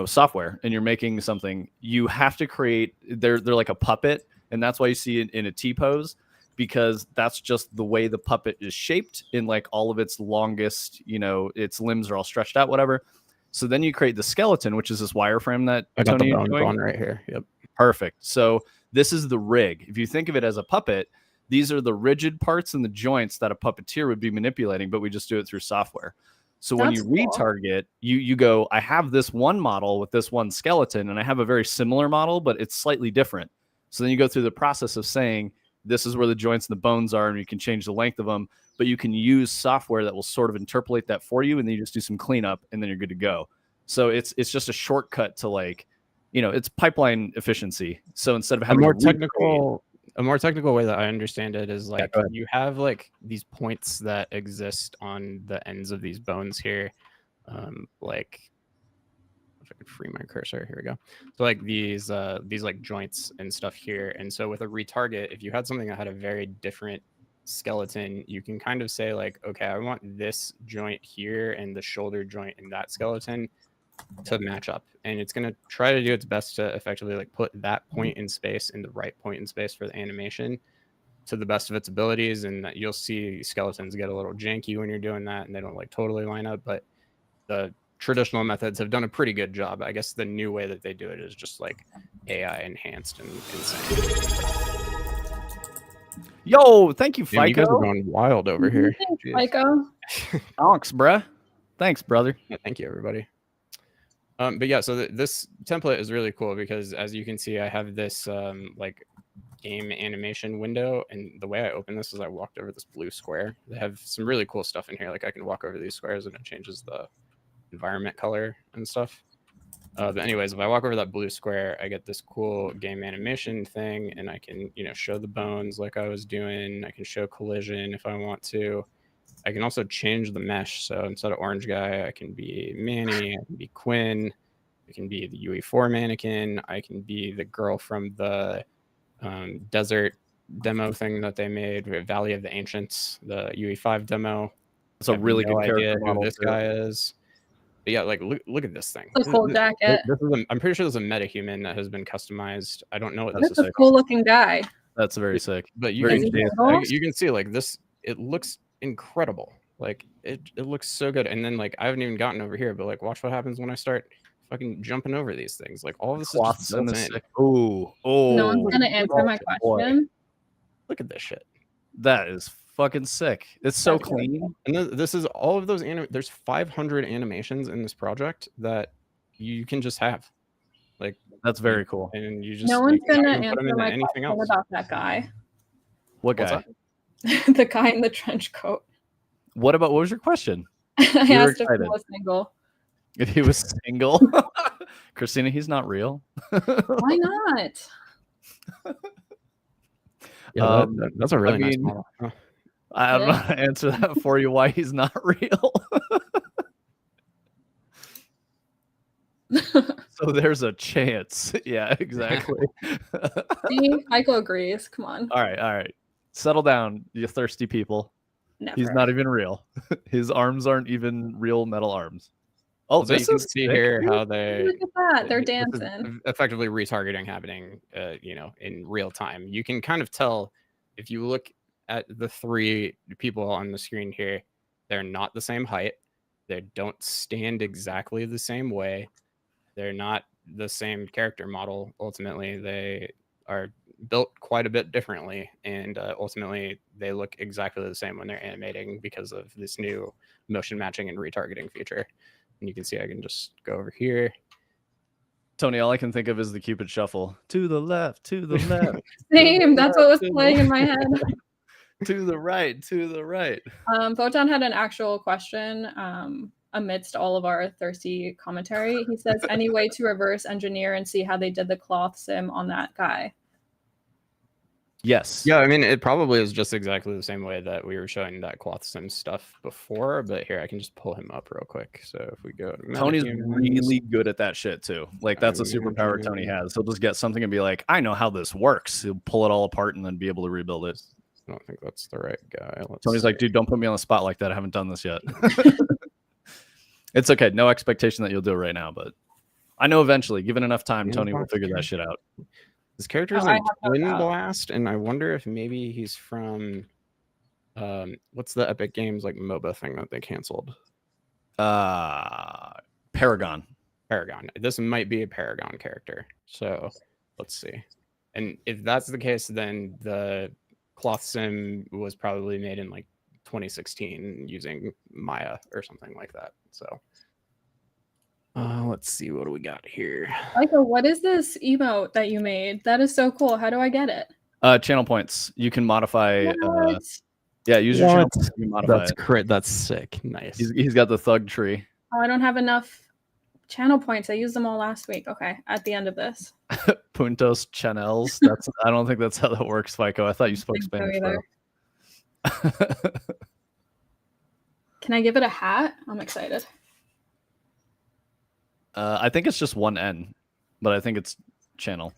software and you're making something, you have to create they're like a puppet, and that's why you see it in a T pose, because that's just the way the puppet is shaped in like all of its longest, its limbs are all stretched out, whatever. So then you create the skeleton, which is this wireframe that I got Tony the bone on right here. Yep. Perfect. So this is the rig. If you think of it as a puppet, these are the rigid parts and the joints that a puppeteer would be manipulating, but we just do it through software. So when you retarget, you go, I have this one model with this one skeleton, and I have a very similar model, but it's slightly different. So then you go through the process of saying, this is where the joints and the bones are, and you can change the length of them, but you can use software that will sort of interpolate that for you, and then you just do some cleanup, and then you're good to go. So it's just a shortcut to like, it's pipeline efficiency. So instead of having a more technical way that I understand it is like you have like these points that exist on the ends of these bones here. Like if I could free my cursor, here we go. So like these like joints and stuff here. And so with a retarget, if you had something that had a very different skeleton, you can kind of say like, okay, I want this joint here and the shoulder joint in that skeleton to match up, and it's going to try to do its best to effectively like put that point in space in the right point in space for the animation to the best of its abilities. And that you'll see skeletons get a little janky when you're doing that, and they don't like totally line up, but the traditional methods have done a pretty good job. I guess the new way that they do it is just like AI enhanced and insane. Yo, thank you, Damn, you guys are FICO. going wild over here. Jeez. Psycho. Thanks, bruh. Thanks, brother. Yeah, thank you, everybody. But yeah, so this template is really cool because, as you can see, I have this like game animation window, and the way I open this is I walked over this blue square. They have some really cool stuff in here. Like I can walk over these squares and it changes the environment color and stuff. But anyways, if I walk over that blue square, I get this cool game animation thing, and I can, show the bones like I was doing. I can show collision if I want to. I can also change the mesh. So instead of orange guy, I can be Manny, I can be Quinn, I can be the UE4 mannequin, I can be the girl from the desert demo thing that they made, Valley of the Ancients, the UE5 demo. It's a really good character model. Who this guy is. But yeah, like look at this thing. A cool jacket. I'm pretty sure there's a metahuman that has been customized. I don't know what This is a cool looking guy. That's very sick. But you can see like this. It looks incredible. Like it looks so good. And then like I haven't even gotten over here, but like watch what happens when I start fucking jumping over these things. Like all of this is just built in. Oh, no one's gonna answer my question. Look at this shit. That is fucking sick. It's so clean. And this is all of those there's 500 animations in this project that you can just have. Like that's very cool. And you just no one's gonna answer my question about that guy. What guy? The guy in the trench coat. What was your question? I asked if he was single. If he was single? Christina, he's not real. Why not? Yeah, that's a really nice model. Huh. I don't know how to answer that for you, why he's not real. So there's a chance. Yeah, exactly. See, Michael agrees. Come on. All right. Settle down, you thirsty people. Never. He's not even real. His arms aren't even real metal arms. Oh, so you can see here how they look at that. They're dancing. Effectively retargeting happening, in real time. You can kind of tell if you look at the three people on the screen here, they're not the same height. They don't stand exactly the same way. They're not the same character model. Ultimately, they are built quite a bit differently, and ultimately they look exactly the same when they're animating because of this new motion matching and retargeting feature. And you can see I can just go over here. Tony, all I can think of is the Cupid shuffle. To the left, to the left. Same, that's what was playing in my head. To the right, to the right. Photon had an actual question amidst all of our thirsty commentary. He says, any way to reverse engineer and see how they did the cloth sim on that guy? Yes. Yeah, I mean, it probably is just exactly the same way that we were showing that cloth sim stuff before, but here, I can just pull him up real quick. So if we go to Tony's really good at that shit too. Like that's a superpower Tony has. He'll just get something and be like, I know how this works. He'll pull it all apart and then be able to rebuild it. I don't think that's the right guy. Tony's like, dude, don't put me on the spot like that. I haven't done this yet. It's okay. No expectation that you'll do it right now, but I know eventually, given enough time, Tony will figure that shit out. His character is like Twin Blast, and I wonder if maybe he's from what's the Epic Games like MOBA thing that they canceled? Paragon. This might be a Paragon character. So let's see. And if that's the case, then the cloth sim was probably made in like 2016 using Maya or something like that. So let's see, what do we got here? Michael, what is this emote that you made? That is so cool. How do I get it? Channel points. You can modify. Yeah, use your channel points. You modify that's crit. That's sick. Nice. He's got the thug tree. Oh, I don't have enough channel points. I used them all last week. Okay, at the end of this. Puntos channels. I don't think that's how that works, FICO. I thought you spoke Spanish. Can I give it a hat? I'm excited. I think it's just one N, but I think it's channel.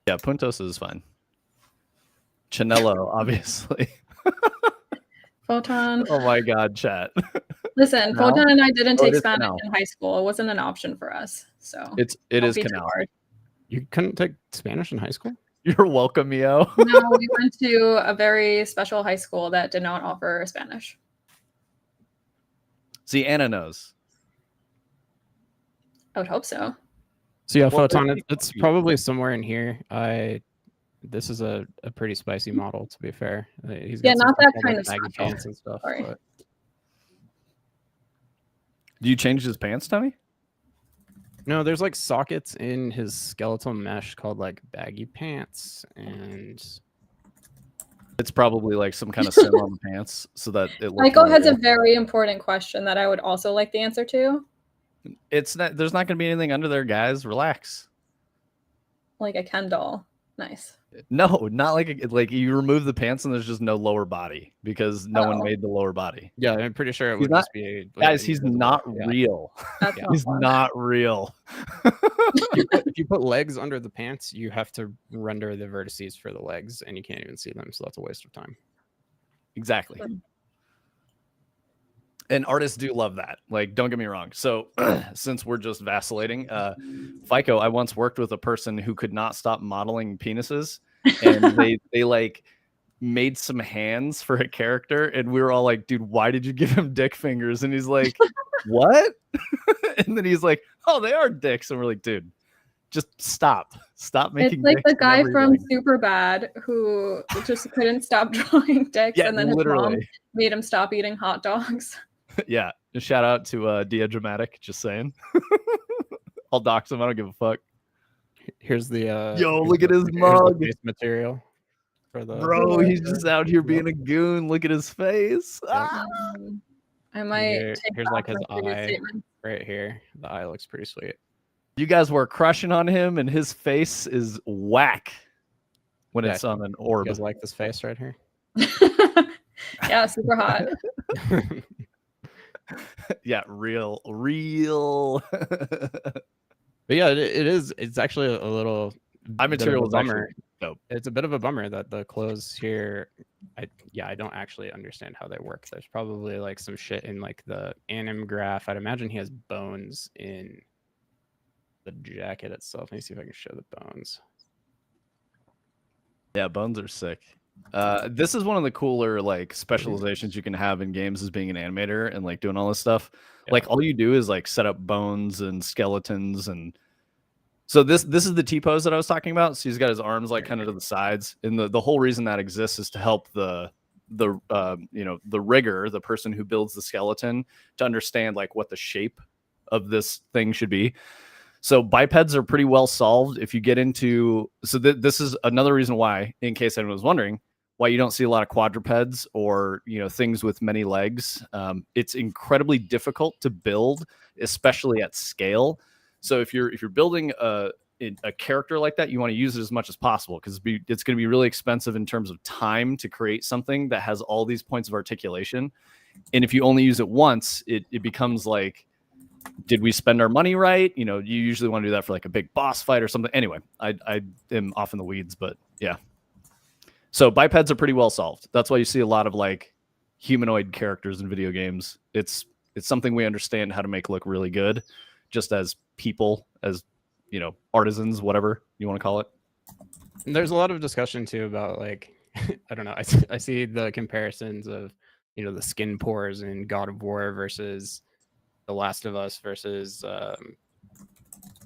Yeah, Puntos is fine. Chanello, obviously. Photon. Oh my God, chat. Listen, Canal? Photon and I didn't take Spanish in high school. It wasn't an option for us. So it is Canal. You couldn't take Spanish in high school? You're welcome, Mio. No, we went to a very special high school that did not offer Spanish. See, Anna knows. I would hope so. So yeah, Well, Photon, it's probably somewhere in here. This is a pretty spicy model, to be fair. He's got not that some kind of baggy special. pants and stuff. Sorry. But Do you change his pants, Tommy? no, there's like sockets in his skeletal mesh called like baggy pants, and It's probably like some kind of sim on the pants, so that it looks. Michael more has a real. very important question that I would also like the answer to. It's not. There's not going to be anything under there, guys. Relax. Like a Ken doll. Nice. No, not like you remove the pants and there's just no lower body because no one made the lower body. yeah, I'm pretty sure it He's would not- just be Guys, he's not real. That's Yeah. not He's fun. not real. If you put legs under the pants, you have to render the vertices for the legs, and you can't even see them, so that's a waste of time. Exactly. And artists do love that. Like, don't get me wrong. So since we're just vacillating, FICO, I once worked with a person who could not stop modeling penises, and they like made some hands for a character, and we were all like, dude, why did you give him dick fingers? And he's like, what? And then he's like, oh, they are dicks. And we're like, dude, just stop making It's like dicks the guy whenever from you're Superbad who just couldn't stop drawing dicks, Yeah, and then his mom literally. made him stop eating hot dogs. Yeah, a shout out to Dia Dramatic, just saying. I'll dox him, I don't give a fuck. Here's the Yo, here's look at the- his here's the mug. base material for the Bro, he's just out here being a goon. Look at his face. Ah! I might take here's back like his my previous eye statement. right here. The eye looks pretty sweet. You guys were crushing on him, and his face is whack when Yeah, it's on an You orb. guys like this face right here? Yeah, super hot. Yeah, real. But yeah, it is. It's actually a little. Eye bit of material a is actually bummer. dope. It's a bit of a bummer that the clothes here. I don't actually understand how they work. There's probably like some shit in like the anim graph. I'd imagine he has bones in the jacket itself. Let me see if I can show the bones. Yeah, bones are sick. This is one of the cooler like specializations you can have in games as being an animator and like doing all this stuff. Yeah. Like all you do is like set up bones and skeletons, and so this is the T pose that I was talking about. So he's got his arms like kind of to the sides, and the whole reason that exists is to help the rigger, the person who builds the skeleton, to understand like what the shape of this thing should be. So bipeds are pretty well solved if you get into. So this is another reason why, in case anyone was wondering, why you don't see a lot of quadrupeds or things with many legs. It's incredibly difficult to build, especially at scale. So if you're building a character like that, you want to use it as much as possible because it's going to be really expensive in terms of time to create something that has all these points of articulation. And if you only use it once, it becomes like, did we spend our money right? You usually want to do that for like a big boss fight or something. Anyway, I am off in the weeds, but yeah. So bipeds are pretty well solved. That's why you see a lot of like humanoid characters in video games. It's something we understand how to make look really good, just as people, as artisans, whatever you want to call it. And there's a lot of discussion too about like I don't know. I see the comparisons of the skin pores in God of War versus The Last of Us versus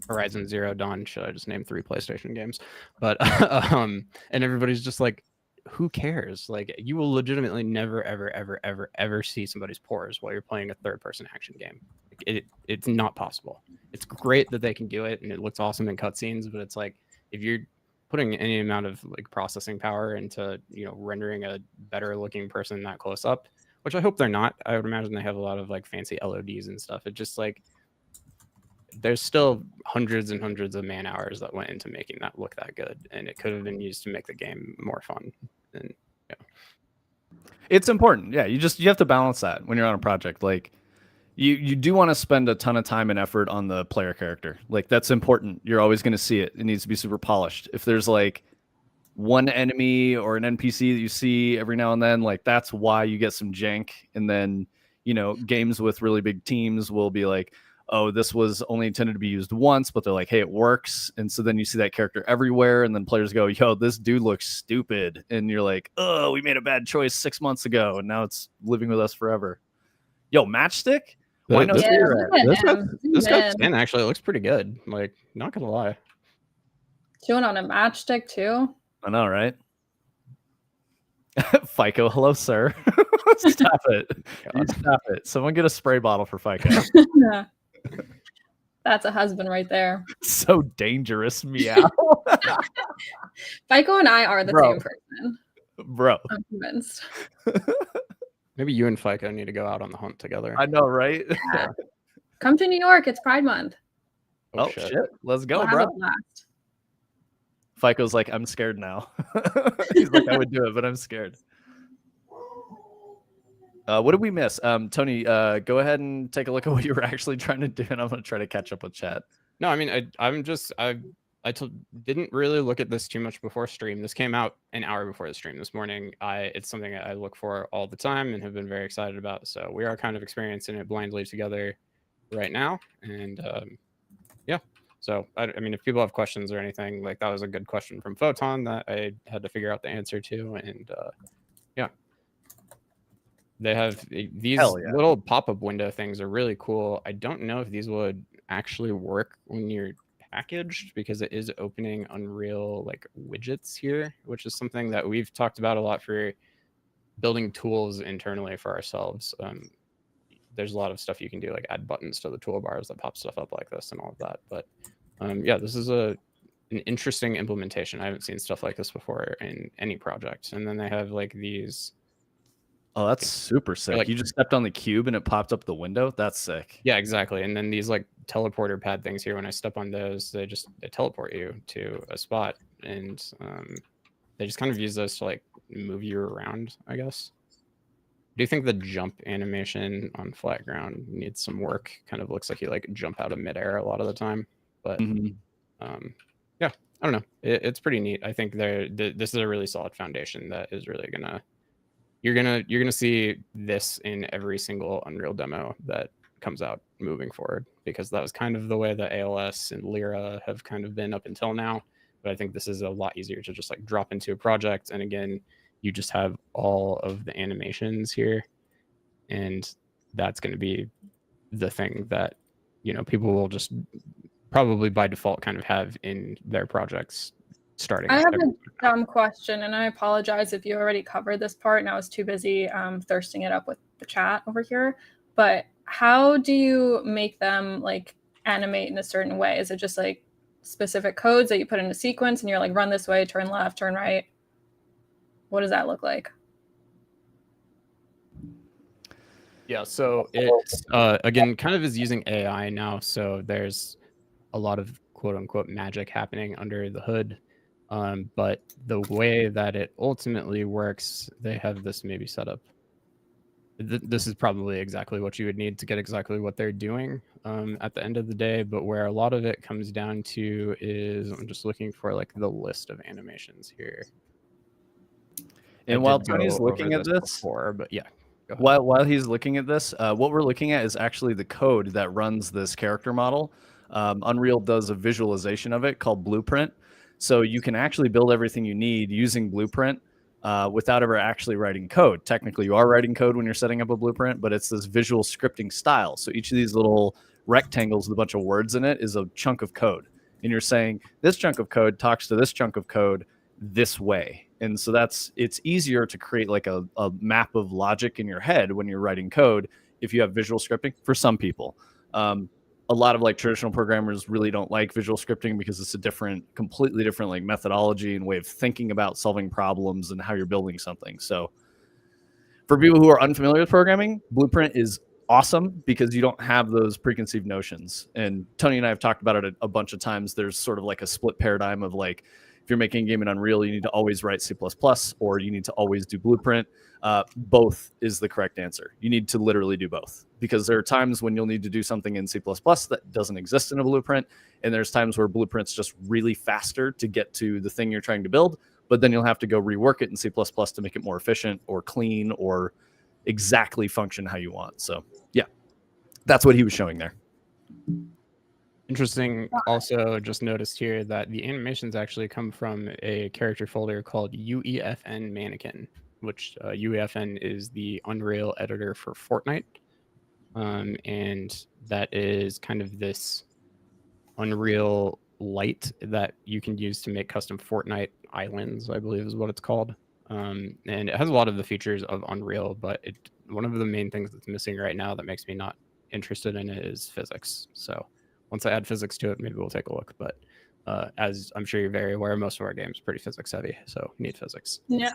Horizon Zero Dawn. Should I just name 3 PlayStation games? But and everybody's just like, who cares? Like, you will legitimately never, ever, ever, ever, ever see somebody's pores while you're playing a third-person action game. It's not possible. It's great that they can do it, and it looks awesome in cutscenes. But it's like, if you're putting any amount of like processing power into rendering a better-looking person that close up, which I hope they're not. I would imagine they have a lot of like fancy LODs and stuff. It just like there's still hundreds and hundreds of man hours that went into making that look that good, and it could have been used to make the game more fun. And it's important. Yeah, you have to balance that when you're on a project. Like you do want to spend a ton of time and effort on the player character. Like that's important. You're always going to see it. It needs to be super polished. If there's like one enemy or an NPC that you see every now and then, like that's why you get some jank. And then, games with really big teams will be like, oh, this was only intended to be used once, but they're like, hey, it works. And so then you see that character everywhere, and then players go, yo, this dude looks stupid. And you're like, oh, we made a bad choice 6 months ago, and now it's living with us forever. Yo, Matchstick, Why no This, Yeah, cigarette? look at this got, him. this Zoom got in. skin actually looks pretty good. Like, not gonna lie. Chewing on a matchstick too. I know, right? FICO, hello, sir. Stop it. You stop it. Someone get a spray bottle for FICO. That's a husband right there. So dangerous, meow. FICO and I are the Bro. same person. Bro. I'm convinced. Maybe you and FICO need to go out on the hunt together. I know, right? Yeah. Come to New York. It's Pride Month. Oh, shit. Let's go, We'll bro. have a blast. FICO's like, I'm scared now. He's like, I would do it, but I'm scared. What did we miss? Tony, go ahead and take a look at what you were actually trying to do, and I'm going to try to catch up with chat. No, I mean, I didn't really look at this too much before stream. This came out an hour before the stream this morning. It's something I look for all the time and have been very excited about. So we are kind of experiencing it blindly together right now. And yeah, so I mean, if people have questions or anything, like that was a good question from Photon that I had to figure out the answer to. And yeah, they have these little pop-up window things are really cool. I don't know if these would actually work when you're packaged, because it is opening Unreal like widgets here, which is something that we've talked about a lot for building tools internally for ourselves. There's a lot of stuff you can do, like add buttons to the toolbars that pop stuff up like this and all of that. But yeah, this is an interesting implementation. I haven't seen stuff like this before in any project. And then they have like these. Oh, that's super sick. Like, you just stepped on the cube and it popped up the window. That's sick. Yeah, exactly. And then these like teleporter pad things here, when I step on those, they teleport you to a spot. And they just kind of use those to like move you around, I guess. Do you think the jump animation on flat ground needs some work? Kind of looks like you like jump out of midair a lot of the time. But yeah, I don't know. It's pretty neat. I think this is a really solid foundation that is really gonna. You're gonna see this in every single Unreal demo that comes out moving forward, because that was kind of the way the ALS and Lyra have kind of been up until now. But I think this is a lot easier to just like drop into a project, and again, you just have all of the animations here, and that's going to be the thing that people will just probably by default kind of have in their projects. Starting. I have a dumb question, and I apologize if you already covered this part and I was too busy thirsting it up with the chat over here. But how do you make them like animate in a certain way? Is it just like specific codes that you put in a sequence and you're like, run this way, turn left, turn right? What does that look like? Yeah, so it's again kind of is using AI now. So there's a lot of quote unquote magic happening under the hood. But the way that it ultimately works, they have this maybe set up. This is probably exactly what you would need to get exactly what they're doing at the end of the day. But where a lot of it comes down to is, I'm just looking for like the list of animations here. And while Tony's looking at this, before, but yeah. While he's looking at this, what we're looking at is actually the code that runs this character model. Unreal does a visualization of it called Blueprint. So you can actually build everything you need using Blueprint without ever actually writing code. Technically, you are writing code when you're setting up a blueprint, but it's this visual scripting style. So each of these little rectangles with a bunch of words in it is a chunk of code. And you're saying this chunk of code talks to this chunk of code this way. And so it's easier to create like a map of logic in your head when you're writing code if you have visual scripting for some people. A lot of like traditional programmers really don't like visual scripting because it's a completely different like methodology and way of thinking about solving problems and how you're building something. So for people who are unfamiliar with programming, Blueprint is awesome because you don't have those preconceived notions. And Tony and I have talked about it a bunch of times. There's sort of like a split paradigm of like, if you're making a game in Unreal, you need to always write C++, or you need to always do Blueprint. Both is the correct answer. You need to literally do both, because there are times when you'll need to do something in C++ that doesn't exist in a Blueprint, and there's times where Blueprint's just really faster to get to the thing you're trying to build, but then you'll have to go rework it in C++ to make it more efficient or clean or exactly function how you want. So yeah, that's what he was showing there. Interesting. Also, just noticed here that the animations actually come from a character folder called UEFN Mannequin, which UEFN is the Unreal editor for Fortnite. and that is kind of this Unreal Light that you can use to make custom Fortnite islands, I believe is what it's called. And it has a lot of the features of Unreal, but one of the main things that's missing right now that makes me not interested in it is physics. So once I add physics to it, maybe we'll take a look. But as I'm sure you're very aware, most of our games are pretty physics heavy, so need physics. Yeah.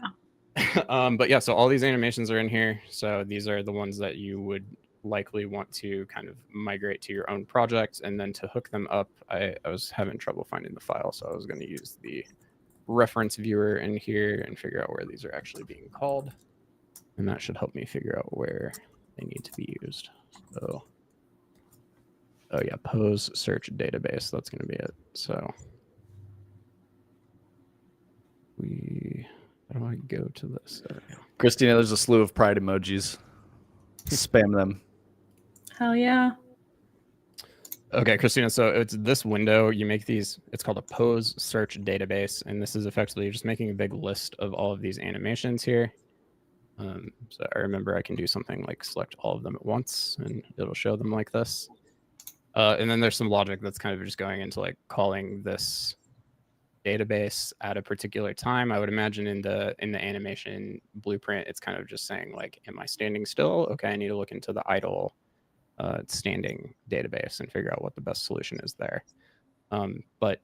But yeah, so all these animations are in here. So these are the ones that you would likely want to kind of migrate to your own project, and then to hook them up, I was having trouble finding the file, so I was going to use the reference viewer in here and figure out where these are actually being called, and that should help me figure out where they need to be used. So, oh yeah, pose search database, that's going to be it. So how do I go to this? There we go. Christina, there's a slew of pride emojis. Spam them. Hell yeah. Okay, Christina, so it's this window. You make these, it's called a pose search database, and this is effectively just making a big list of all of these animations here. So I remember I can do something like select all of them at once, and it'll show them like this. And then there's some logic that's kind of just going into like calling this database at a particular time. I would imagine in the animation blueprint, it's kind of just saying like, am I standing still? Okay, I need to look into the idle standing database and figure out what the best solution is there. But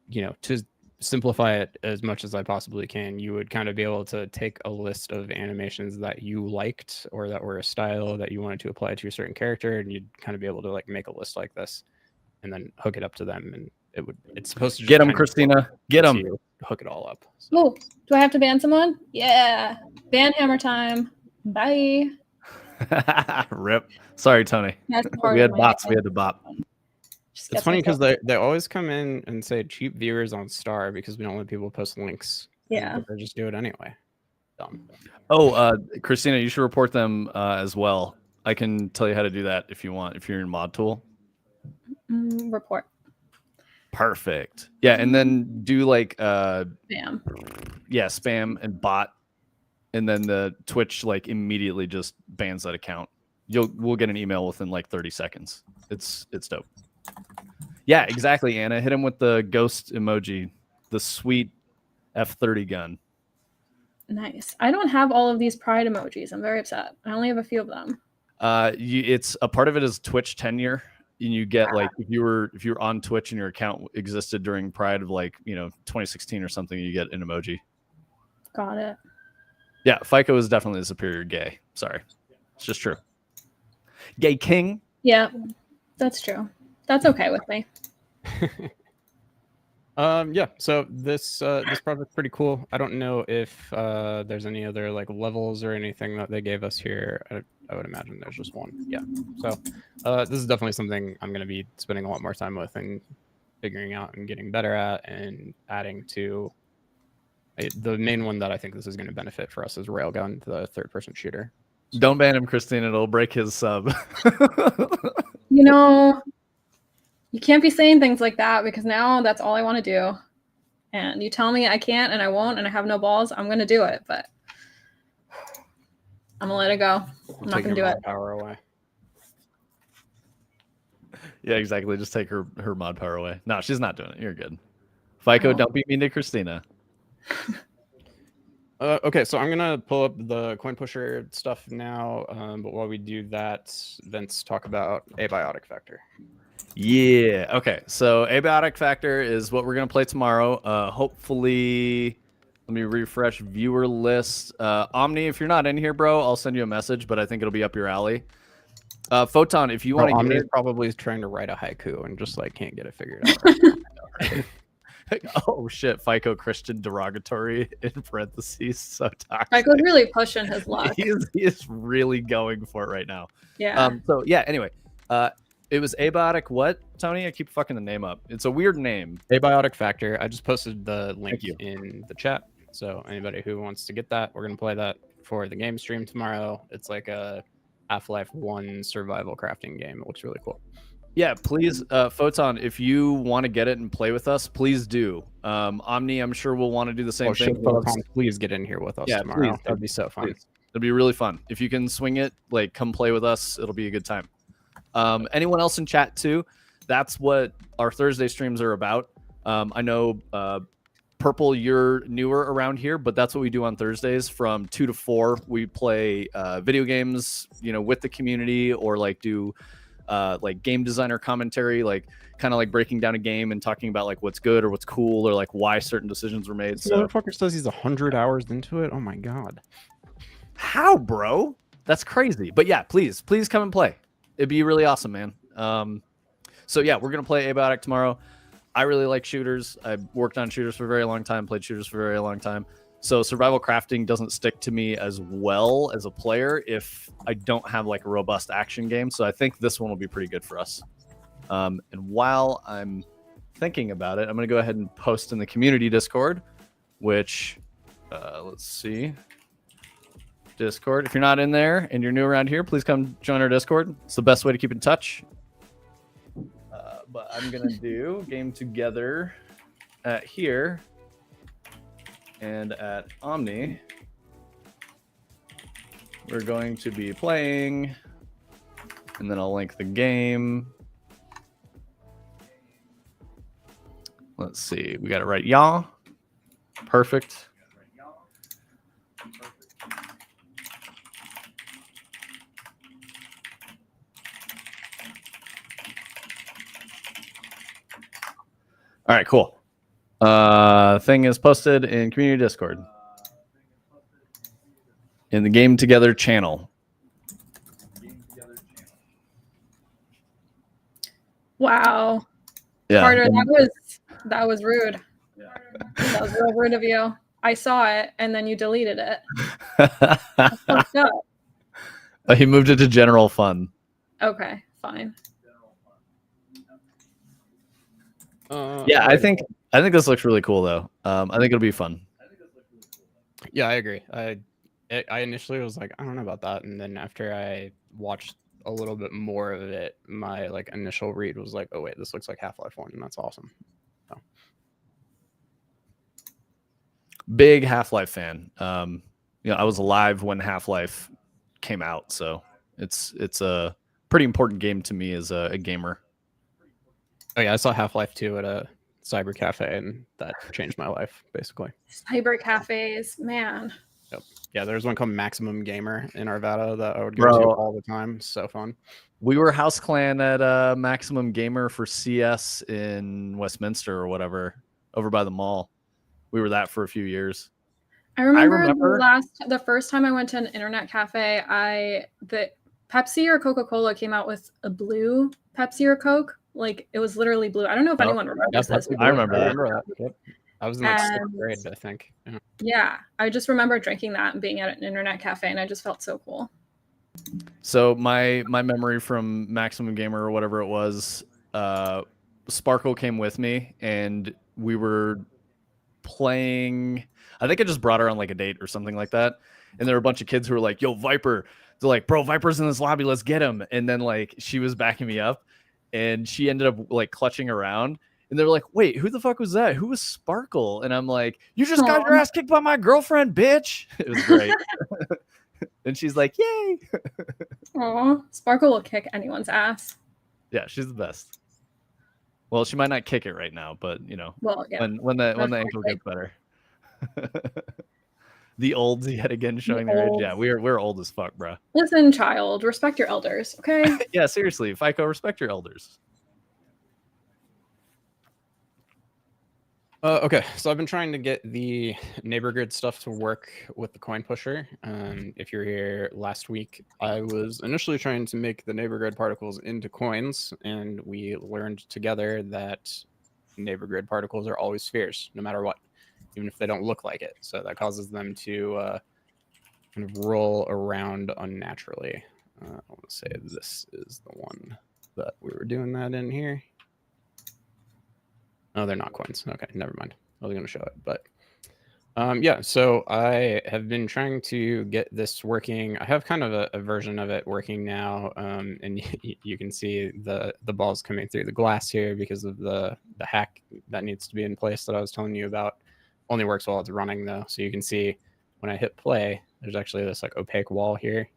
you know, to simplify it as much as I possibly can, you would kind of be able to take a list of animations that you liked or that were a style that you wanted to apply to a certain character, and you'd kind of be able to like make a list like this and then hook it up to them, and it's supposed to just Get them, Christina. Get them. Hook it all up. So. Oh, do I have to ban someone? Yeah. Ban hammer time. Bye. Rip. Sorry, Tony. We had bots. We had to bop. It's funny because they always come in and say cheap viewers on Star because we don't let people post links. Yeah. They just do it anyway. Dumb. Oh, Christina, you should report them as well. I can tell you how to do that if you want, if you're in mod tool. Report. Perfect. Yeah, and then do like Spam. Yeah, spam and bot, and then the Twitch like immediately just bans that account. We'll get an email within like 30 seconds. It's dope. Yeah, exactly, Anna. Hit him with the ghost emoji, the sweet F30 gun. Nice. I don't have all of these pride emojis. I'm very upset. I only have a few of them. It's a part of it is Twitch tenure, and you get like if you were on Twitch and your account existed during Pride of like 2016 or something, you get an emoji. Got it. Yeah, FICO is definitely the superior gay. Sorry, it's just true. Gay king. Yeah, that's true. That's okay with me. Yeah, so this project's pretty cool. I don't know if there's any other like levels or anything that they gave us here. I would imagine there's just one. Yeah, so this is definitely something I'm going to be spending a lot more time with and figuring out and getting better at and adding to. The main one that I think this is going to benefit for us is Railgun, the third-person shooter. So. Don't ban him, Christine. It'll break his sub. You can't be saying things like that because now that's all I want to do. And you tell me I can't and I won't and I have no balls, I'm going to do it. But I'm going to let it go. I'm not going to do it. Power away. Yeah, exactly. Just take her mod power away. No, she's not doing it. You're good. FICO, don't beat me to Christina. Okay, so I'm gonna pull up the coin pusher stuff now, but while we do that, Vince, talk about abiotic factor. Yeah. Okay. So abiotic factor is what we're gonna play tomorrow. Hopefully, let me refresh viewer list. Omni, if you're not in here, bro, I'll send you a message, but I think it'll be up your alley. Photon, if you want to, Omni's probably trying to write a haiku and just like can't get it figured out. Oh shit, FICO Christian derogatory in parentheses. So toxic. FICO's really pushing his luck. He is really going for it right now. Yeah. So yeah, anyway. It was abiotic what, Tony? I keep fucking the name up. It's a weird name. Abiotic factor. I just posted the link in the chat. So anybody who wants to get that, we're gonna play that for the game stream tomorrow. It's like a Half-Life 1 survival crafting game. It looks really cool. Yeah, please, Photon, if you want to get it and play with us, please do. Omni, I'm sure we'll want to do the same thing. Photon, please get in here with us tomorrow. Please, that'd be so fun. Please. It'll be really fun. If you can swing it, like come play with us. It'll be a good time. Anyone else in chat too? That's what our Thursday streams are about. I know Purple, you're newer around here, but that's what we do on Thursdays from 2 to 4. We play video games, with the community, or like do like game designer commentary, like kind of like breaking down a game and talking about like what's good or what's cool or like why certain decisions were made. This motherfucker says he's 100 hours into it. Oh my god. How, bro? That's crazy. But yeah, please come and play. It'd be really awesome, man. So yeah, we're gonna play Abiotic tomorrow. I really like shooters. I worked on shooters for a very long time, played shooters for a very long time. So survival crafting doesn't stick to me as well as a player if I don't have like a robust action game. So I think this one will be pretty good for us. And while I'm thinking about it, I'm going to go ahead and post in the community Discord, which, let's see. Discord. If you're not in there and you're new around here, please come join our Discord. It's the best way to keep in touch. But I'm going to do game together at here and at Omni. We're going to be playing, and then I'll link the game. Let's see. We got it right. Y'all. Perfect. All right, cool. Thing is posted in community Discord in the Game Together channel. Wow. Yeah. Carter, that was rude. That was real rude of you. I saw it and then you deleted it. That's fucked up. He moved it to general fun. Okay, fine. Yeah, I think this looks really cool though. I think it'll be fun. Yeah, I agree. I initially was like, I don't know about that, and then after I watched a little bit more of it, my like initial read was like, oh wait, this looks like Half-Life 1, and that's awesome. So. Big Half-Life fan. I was alive when Half-Life came out, so it's a pretty important game to me as a gamer. Oh yeah, I saw Half-Life 2 at a cyber cafe, and that changed my life basically. Cyber cafes, man. Yep. Yeah, there's one called Maximum Gamer in Arvada that I would go to all the time. So fun. We were house clan at Maximum Gamer for CS in Westminster or whatever, over by the mall. We were that for a few years. I remember the first time I went to an internet cafe, the Pepsi or Coca-Cola came out with a blue Pepsi or Coke. Like it was literally blue. I don't know if anyone remembers this. I remember that. Yep. I was in like 6th grade, I think. Yeah, I just remember drinking that and being at an internet cafe, and I just felt so cool. So my memory from Maximum Gamer or whatever it was, Sparkle came with me, and we were playing. I think I just brought her on like a date or something like that, and there were a bunch of kids who were like, "Yo, Viper!" They're like, "Bro, Viper's in this lobby. Let's get him!" And then like she was backing me up, and she ended up like clutching around. And they're like, wait, who the fuck was that? Who was Sparkle? And I'm like, you just got your ass kicked by my girlfriend, bitch. It was great. And she's like, yay. Aw, Sparkle will kick anyone's ass. Yeah, she's the best. Well, she might not kick it right now, but well, yeah. when the ankle gets better. The olds yet again showing their age. Yeah, we're old as fuck, bro. Listen, child, respect your elders, okay? Yeah, seriously, FICO, respect your elders. Okay, so I've been trying to get the neighbor grid stuff to work with the coin pusher. If you're here last week, I was initially trying to make the neighbor grid particles into coins, and we learned together that neighbor grid particles are always spheres, no matter what, even if they don't look like it. So that causes them to kind of roll around unnaturally. I want to say this is the one that we were doing that in here. Oh, they're not coins. Okay, never mind. I was going to show it, but yeah. So I have been trying to get this working. I have kind of a version of it working now, and you can see the balls coming through the glass here because of the hack that needs to be in place that I was telling you about. Only works while it's running though, so you can see when I hit play, there's actually this like opaque wall here.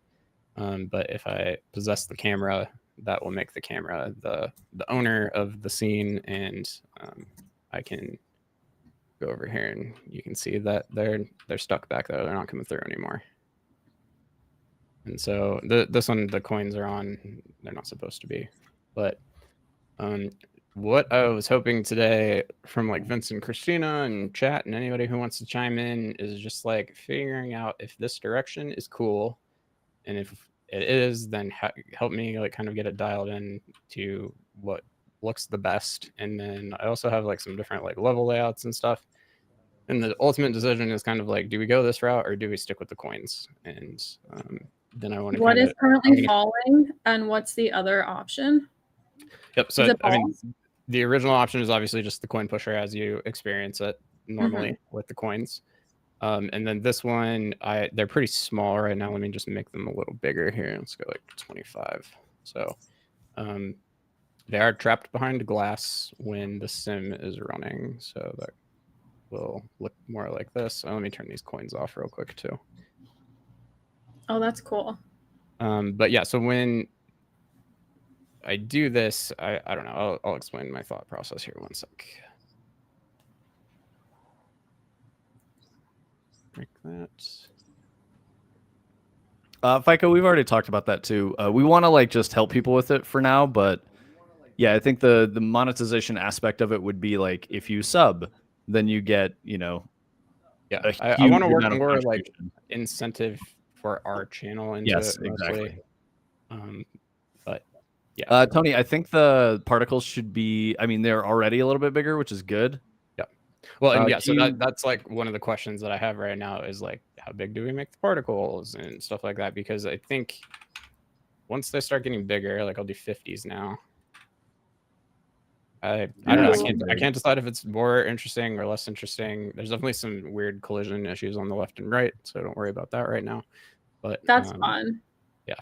But if I possess the camera, that will make the camera the owner of the scene, and I can go over here and you can see that they're stuck back there. They're not coming through anymore. And so this one, the coins are on. They're not supposed to be. But what I was hoping today from like Vince and Christina and chat and anybody who wants to chime in is just like figuring out if this direction is cool, and if it is, then help me like kind of get it dialed in to what looks the best. And then I also have like some different like level layouts and stuff. And the ultimate decision is kind of like, do we go this route or do we stick with the coins? And then I want to. What is currently falling, and what's the other option? Yep. So I mean, the original option is obviously just the coin pusher as you experience it normally with the coins. And then this one, they're pretty small right now. Let me just make them a little bigger here. Let's go like 25. So they are trapped behind glass when the sim is running. So that will look more like this. Let me turn these coins off real quick too. Oh, that's cool. But yeah, so when I do this, I don't know. I'll explain my thought process here. One sec. Like that. FICO, we've already talked about that too. We want to like just help people with it for now, but yeah, I think the monetization aspect of it would be like if you sub, then you get, you know, yeah. I want to work more like incentive for our channel into yes, it mostly. exactly. But yeah, Tony, I think the particles should be. I mean, they're already a little bit bigger, which is good. Yeah. Well, and yeah, so that's like one of the questions that I have right now is like, how big do we make the particles and stuff like that? Because I think once they start getting bigger, like I'll do 50s now. I don't know. I can't decide if it's more interesting or less interesting. There's definitely some weird collision issues on the left and right, so don't worry about that right now. But that's fun. Yeah.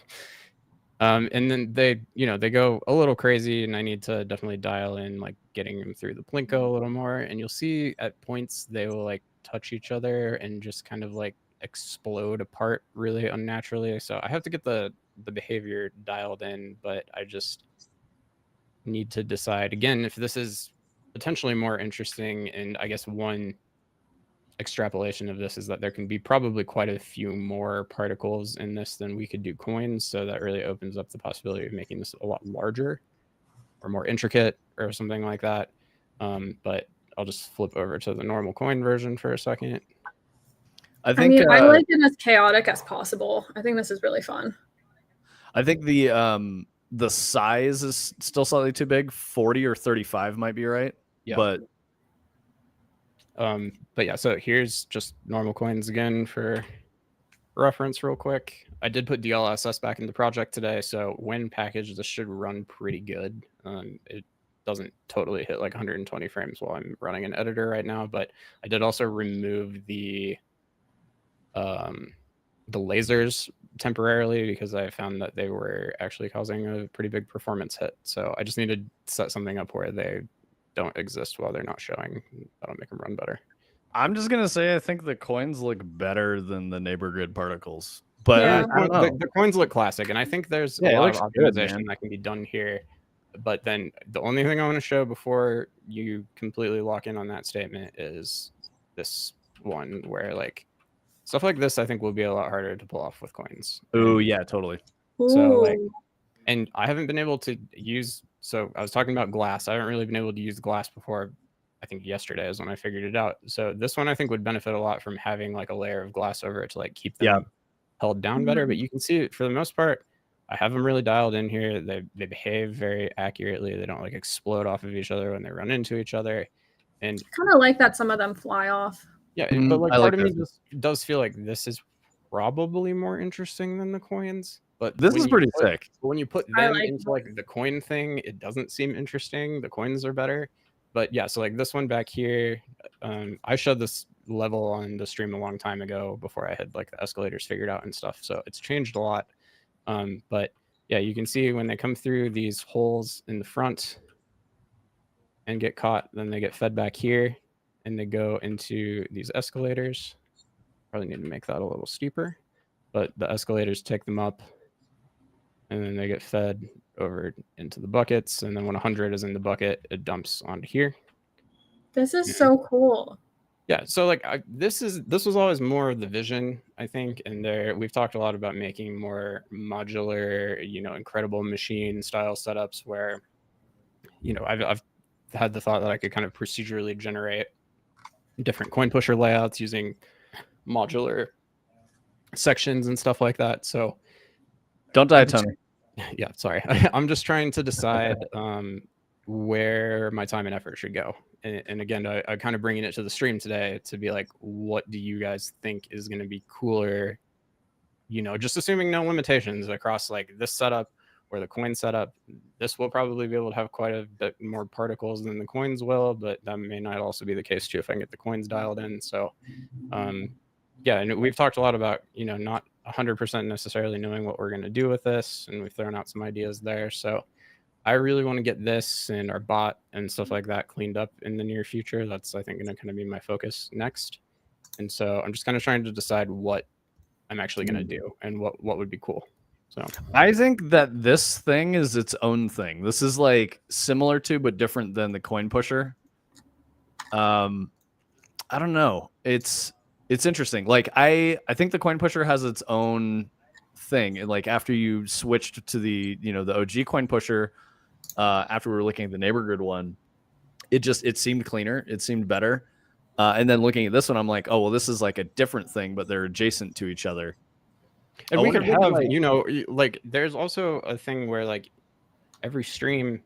And then they go a little crazy, and I need to definitely dial in like getting them through the plinko a little more. And you'll see at points they will like touch each other and just kind of like explode apart really unnaturally. So I have to get the behavior dialed in, but I just need to decide again if this is potentially more interesting. And I guess one extrapolation of this is that there can be probably quite a few more particles in this than we could do coins. So that really opens up the possibility of making this a lot larger or more intricate or something like that. But I'll just flip over to the normal coin version for a second. I mean, I like it as chaotic as possible. I think this is really fun. I think the size is still slightly too big. 40 or 35 might be right. Yeah. But yeah, so here's just normal coins again for reference real quick. I did put DLSS back in the project today, so when packaged, this should run pretty good. It doesn't totally hit like 120 frames while I'm running an editor right now, but I did also remove the lasers temporarily because I found that they were actually causing a pretty big performance hit. So I just need to set something up where they don't exist while they're not showing. That'll make them run better. I'm just gonna say I think the coins look better than the neighbor grid particles, but yeah. The coins look classic, and I think there's a lot of optimization that can be done here. But then the only thing I want to show before you completely lock in on that statement is this one where like stuff like this I think will be a lot harder to pull off with coins. Oh yeah, totally. So like, and I haven't been able to use. So I was talking about glass. I haven't really been able to use glass before. I think yesterday is when I figured it out. So this one I think would benefit a lot from having like a layer of glass over it to like keep them held down better. But you can see for the most part, I have them really dialed in here. They behave very accurately. They don't like explode off of each other when they run into each other. And I kind of like that some of them fly off. Yeah, but like part of me just does feel like this is probably more interesting than the coins. But this is pretty sick. When you put them into like the coin thing, it doesn't seem interesting. The coins are better. But yeah, so like this one back here, I showed this level on the stream a long time ago before I had like the escalators figured out and stuff. So it's changed a lot. But yeah, you can see when they come through these holes in the front and get caught, then they get fed back here and they go into these escalators. Probably need to make that a little steeper, but the escalators take them up, and then they get fed over into the buckets. And then when 100 is in the bucket, it dumps onto here. This is so cool. Yeah, so like this was always more of the vision, I think, and we've talked a lot about making more modular, incredible machine style setups where, I've had the thought that I could kind of procedurally generate different coin pusher layouts using modular sections and stuff like that. So don't die, Tony. Yeah, sorry. I'm just trying to decide where my time and effort should go. And again, I kind of bringing it to the stream today to be like, what do you guys think is going to be cooler? Just assuming no limitations across like this setup or the coin setup. This will probably be able to have quite a bit more particles than the coins will, but that may not also be the case too if I can get the coins dialed in. So yeah, and we've talked a lot about, not 100% necessarily knowing what we're going to do with this, and we've thrown out some ideas there. So I really want to get this and our bot and stuff like that cleaned up in the near future. That's, I think, going to kind of be my focus next. And so I'm just kind of trying to decide what I'm actually going to do and what would be cool. So I think that this thing is its own thing. This is like similar to, but different than the coin pusher. I don't know. It's interesting. Like I think the coin pusher has its own thing. And like after you switched to the, the OG coin pusher, after we were looking at the neighbor grid one, it seemed cleaner. It seemed better. And then looking at this one, I'm like, oh, well, this is like a different thing, but they're adjacent to each other. And we could have, like, there's also a thing where like every stream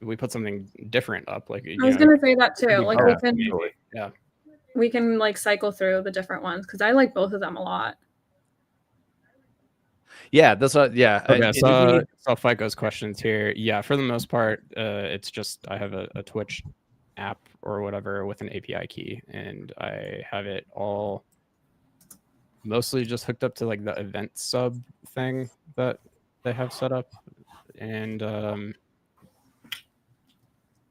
we put something different up. Like I was gonna say that too. Like we can like cycle through the different ones because I like both of them a lot. Yeah, that's what. Yeah. Okay, so FICO's questions here. Yeah, for the most part, it's just I have a Twitch app or whatever with an API key, and I have it all mostly just hooked up to like the event sub thing that they have set up, and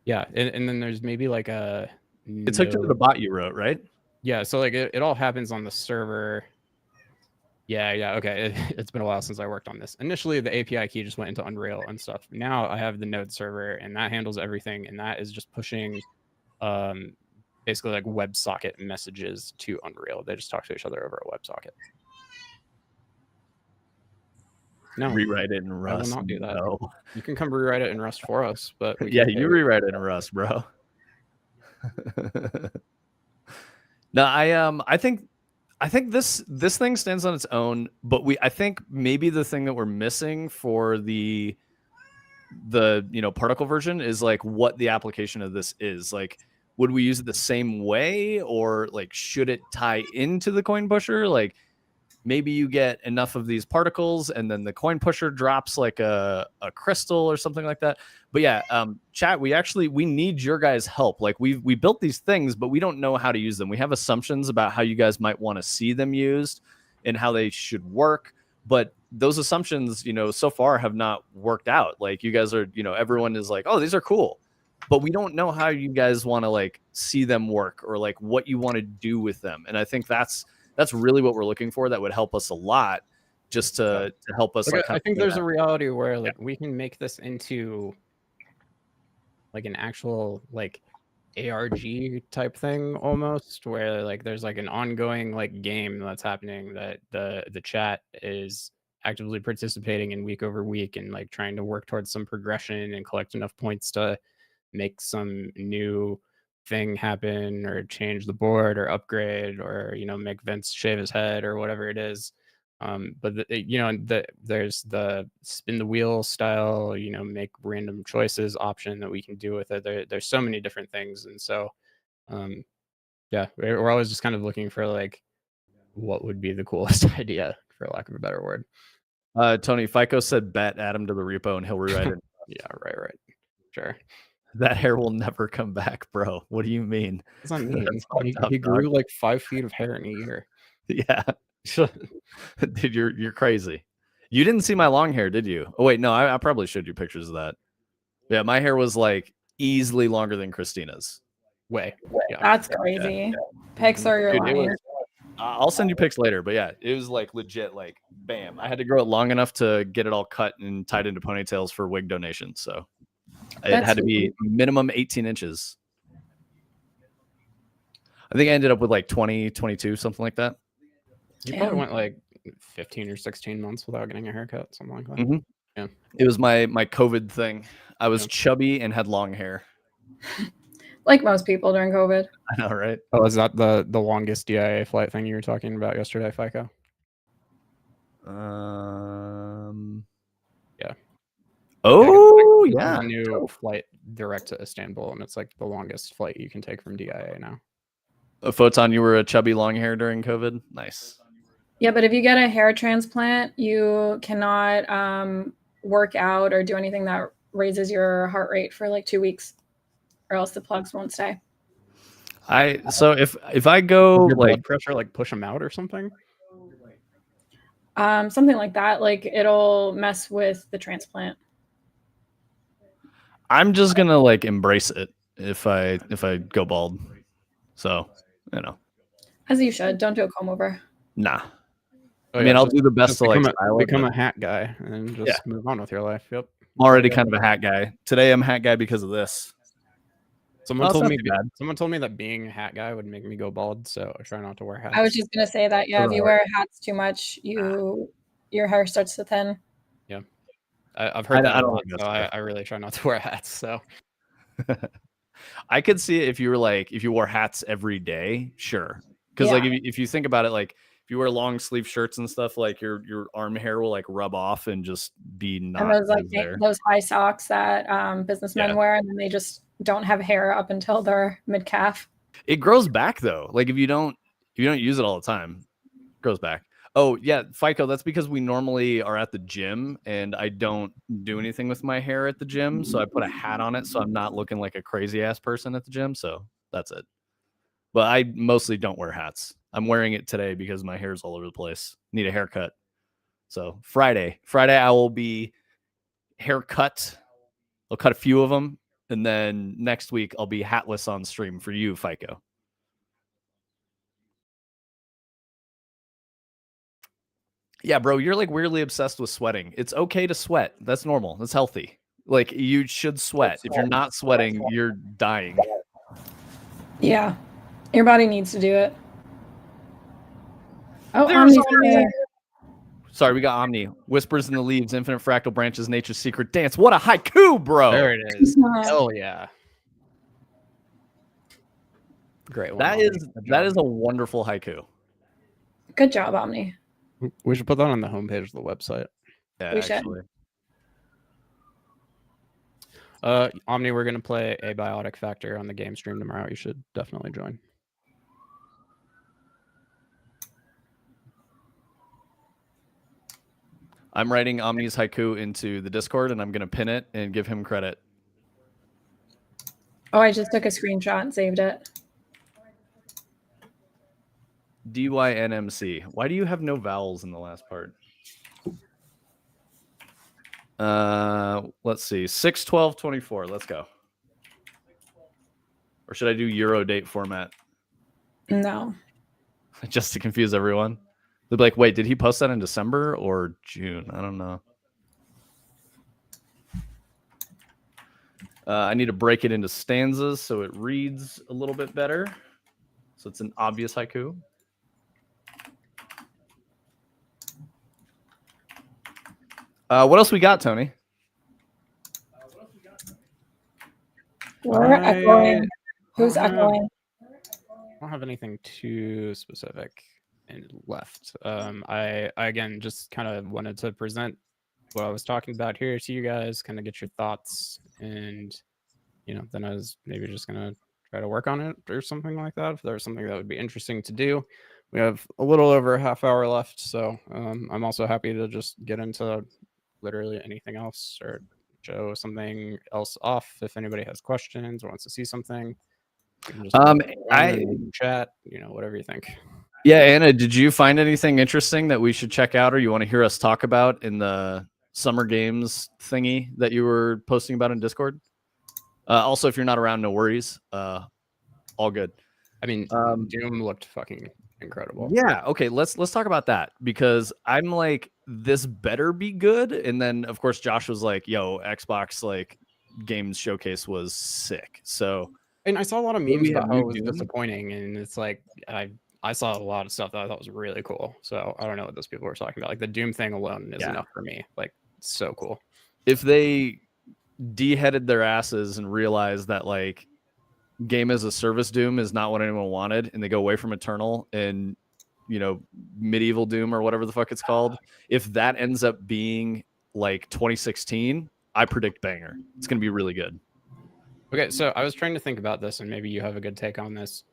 yeah, and then there's maybe like it's hooked up to the bot you wrote, right? Yeah, so like it all happens on the server. Yeah, okay. It's been a while since I worked on this. Initially, the API key just went into Unreal and stuff. Now I have the Node server, and that handles everything, and that is just pushing basically like WebSocket messages to Unreal. They just talk to each other over a WebSocket. No, rewrite it in Rust. I will not do that. No. You can come rewrite it in Rust for us, but yeah, you rewrite it in Rust, bro. No, I think this thing stands on its own, but I think maybe the thing that we're missing for the particle version is like what the application of this is. Like, would we use it the same way, or like should it tie into the coin pusher? Like maybe you get enough of these particles and then the coin pusher drops like a crystal or something like that. But yeah, chat, we need your guys' help. Like we built these things, but we don't know how to use them. We have assumptions about how you guys might want to see them used and how they should work. But those assumptions, so far have not worked out. Like you guys are, everyone is like, oh, these are cool. But we don't know how you guys want to like see them work or like what you want to do with them. And I think that's really what we're looking for. That would help us a lot, just to help us. Like, I think there's a reality where like we can make this into like an actual like ARG type thing almost, where like there's like an ongoing like game that's happening that the chat is actively participating in week over week and like trying to work towards some progression and collect enough points to make some new thing happen or change the board or upgrade or make Vince shave his head or whatever it is. But there's the spin the wheel style, make random choices option that we can do with it. There's so many different things, and so yeah, we're always just kind of looking for like what would be the coolest idea, for lack of a better word. Tony, FICO said bet, add him to the repo and he'll rewrite it. Yeah, right, sure. That hair will never come back, bro. What do you mean? What does that mean? He grew like 5 feet of hair in a year. Yeah. Dude, you're crazy. You didn't see my long hair, did you? Oh wait, no, I probably showed you pictures of that. Yeah, my hair was like easily longer than Christina's. Way. Yeah. That's crazy. Pics are your life. I'll send you pics later, but yeah, it was like legit, like bam. I had to grow it long enough to get it all cut and tied into ponytails for wig donations. So it had to be minimum 18 inches. I think I ended up with like 20, 22, something like that. You probably went like 15 or 16 months without getting a haircut, something like that. Mm-hmm. Yeah. It was my COVID thing. I was chubby and had long hair. Like most people during COVID. I know, right? Oh, is that the longest DIA flight thing you were talking about yesterday, FICO? Yeah. Oh, yeah. yeah. A new flight direct to Istanbul, and it's like the longest flight you can take from DIA now. A Photon, you were a chubby long hair during COVID? Nice. Yeah, but if you get a hair transplant, you cannot work out or do anything that raises your heart rate for like 2 weeks, or else the plugs won't stay. So if I go your like blood pressure, like push them out or something. Something like that, like it'll mess with the transplant. I'm just gonna like embrace it if I go bald. So, you know. As you should. Don't do a comb over. Nah. Oh, I mean, I'll do the best to like become a hat guy and just move on with your life. Yep. I'm already kind of a hat guy. Today I'm a hat guy because of this. Someone told me that being a hat guy would make me go bald, so I try not to wear hats. I was just gonna say that, yeah, if you wear hats too much, your hair starts to thin. Yeah. I've heard that a lot, so I really try not to wear hats. So I could see it if you wore hats every day, sure. Because like if you think about it, like if you wear long sleeve shirts and stuff, like your arm hair will like rub off and just be not. And those like those high socks that businessmen wear, and then they just don't have hair up until their mid calf. It grows back though. Like if you don't use it all the time, it grows back. Oh yeah, FICO. That's because we normally are at the gym, and I don't do anything with my hair at the gym, so I put a hat on it, so I'm not looking like a crazy ass person at the gym. So that's it. But I mostly don't wear hats. I'm wearing it today because my hair's all over the place. Need a haircut. So Friday I will be haircut. I'll cut a few of them, and then next week I'll be hatless on stream for you, FICO. Yeah, bro, you're like weirdly obsessed with sweating. It's okay to sweat. That's normal. That's healthy. Like you should sweat. If you're not sweating, you're dying. Yeah. Your body needs to do it. Oh, sorry, we got Omni. Whispers in the leaves, infinite fractal branches, nature's secret dance. What a haiku, bro. There it is. Hell yeah. Great one. That is a wonderful haiku. Good job, Omni. We should put that on the homepage of the website. Yeah, we should. Omni, we're gonna play Abiotic Factor on the game stream tomorrow. You should definitely join. I'm writing Omni's haiku into the Discord, and I'm gonna pin it and give him credit. Oh, I just took a screenshot and saved it. DYNMC. Why do you have no vowels in the last part? Let's see. 6/12/24. Let's go. Or should I do Euro date format? No. Just to confuse everyone. They'll be like, wait, did he post that in December or June? I don't know. I need to break it into stanzas so it reads a little bit better. So it's an obvious haiku. What else we got, Tony? We're echoing. Who's echoing? I don't have anything too specific left. I again just kind of wanted to present what I was talking about here to you guys, kind of get your thoughts, and then I was maybe just gonna try to work on it or something like that. If there's something that would be interesting to do. We have a little over a half hour left, so I'm also happy to just get into literally anything else or show something else off if anybody has questions or wants to see something. I chat, whatever you think. Yeah, Anna, did you find anything interesting that we should check out or you want to hear us talk about in the summer games thingy that you were posting about in Discord? Also, if you're not around, no worries. All good. I mean, Doom looked fucking incredible. Yeah. Okay. Let's talk about that, because I'm like, this better be good. And then of course Josh was like, "Yo, Xbox like games showcase was sick." So And I saw a lot of maybe memes we have about how new it was Doom. disappointing, and it's like I saw a lot of stuff that I thought was really cool. So I don't know what those people were talking about. Like the Doom thing alone is enough for me. Like, so cool. If they de-headed their asses and realized that like game as a service Doom is not what anyone wanted, and they go away from Eternal and, you know, medieval Doom or whatever the fuck it's called, if that ends up being like 2016, I predict banger. It's gonna be really good. Okay, so I was trying to think about this, and maybe you have a good take on this.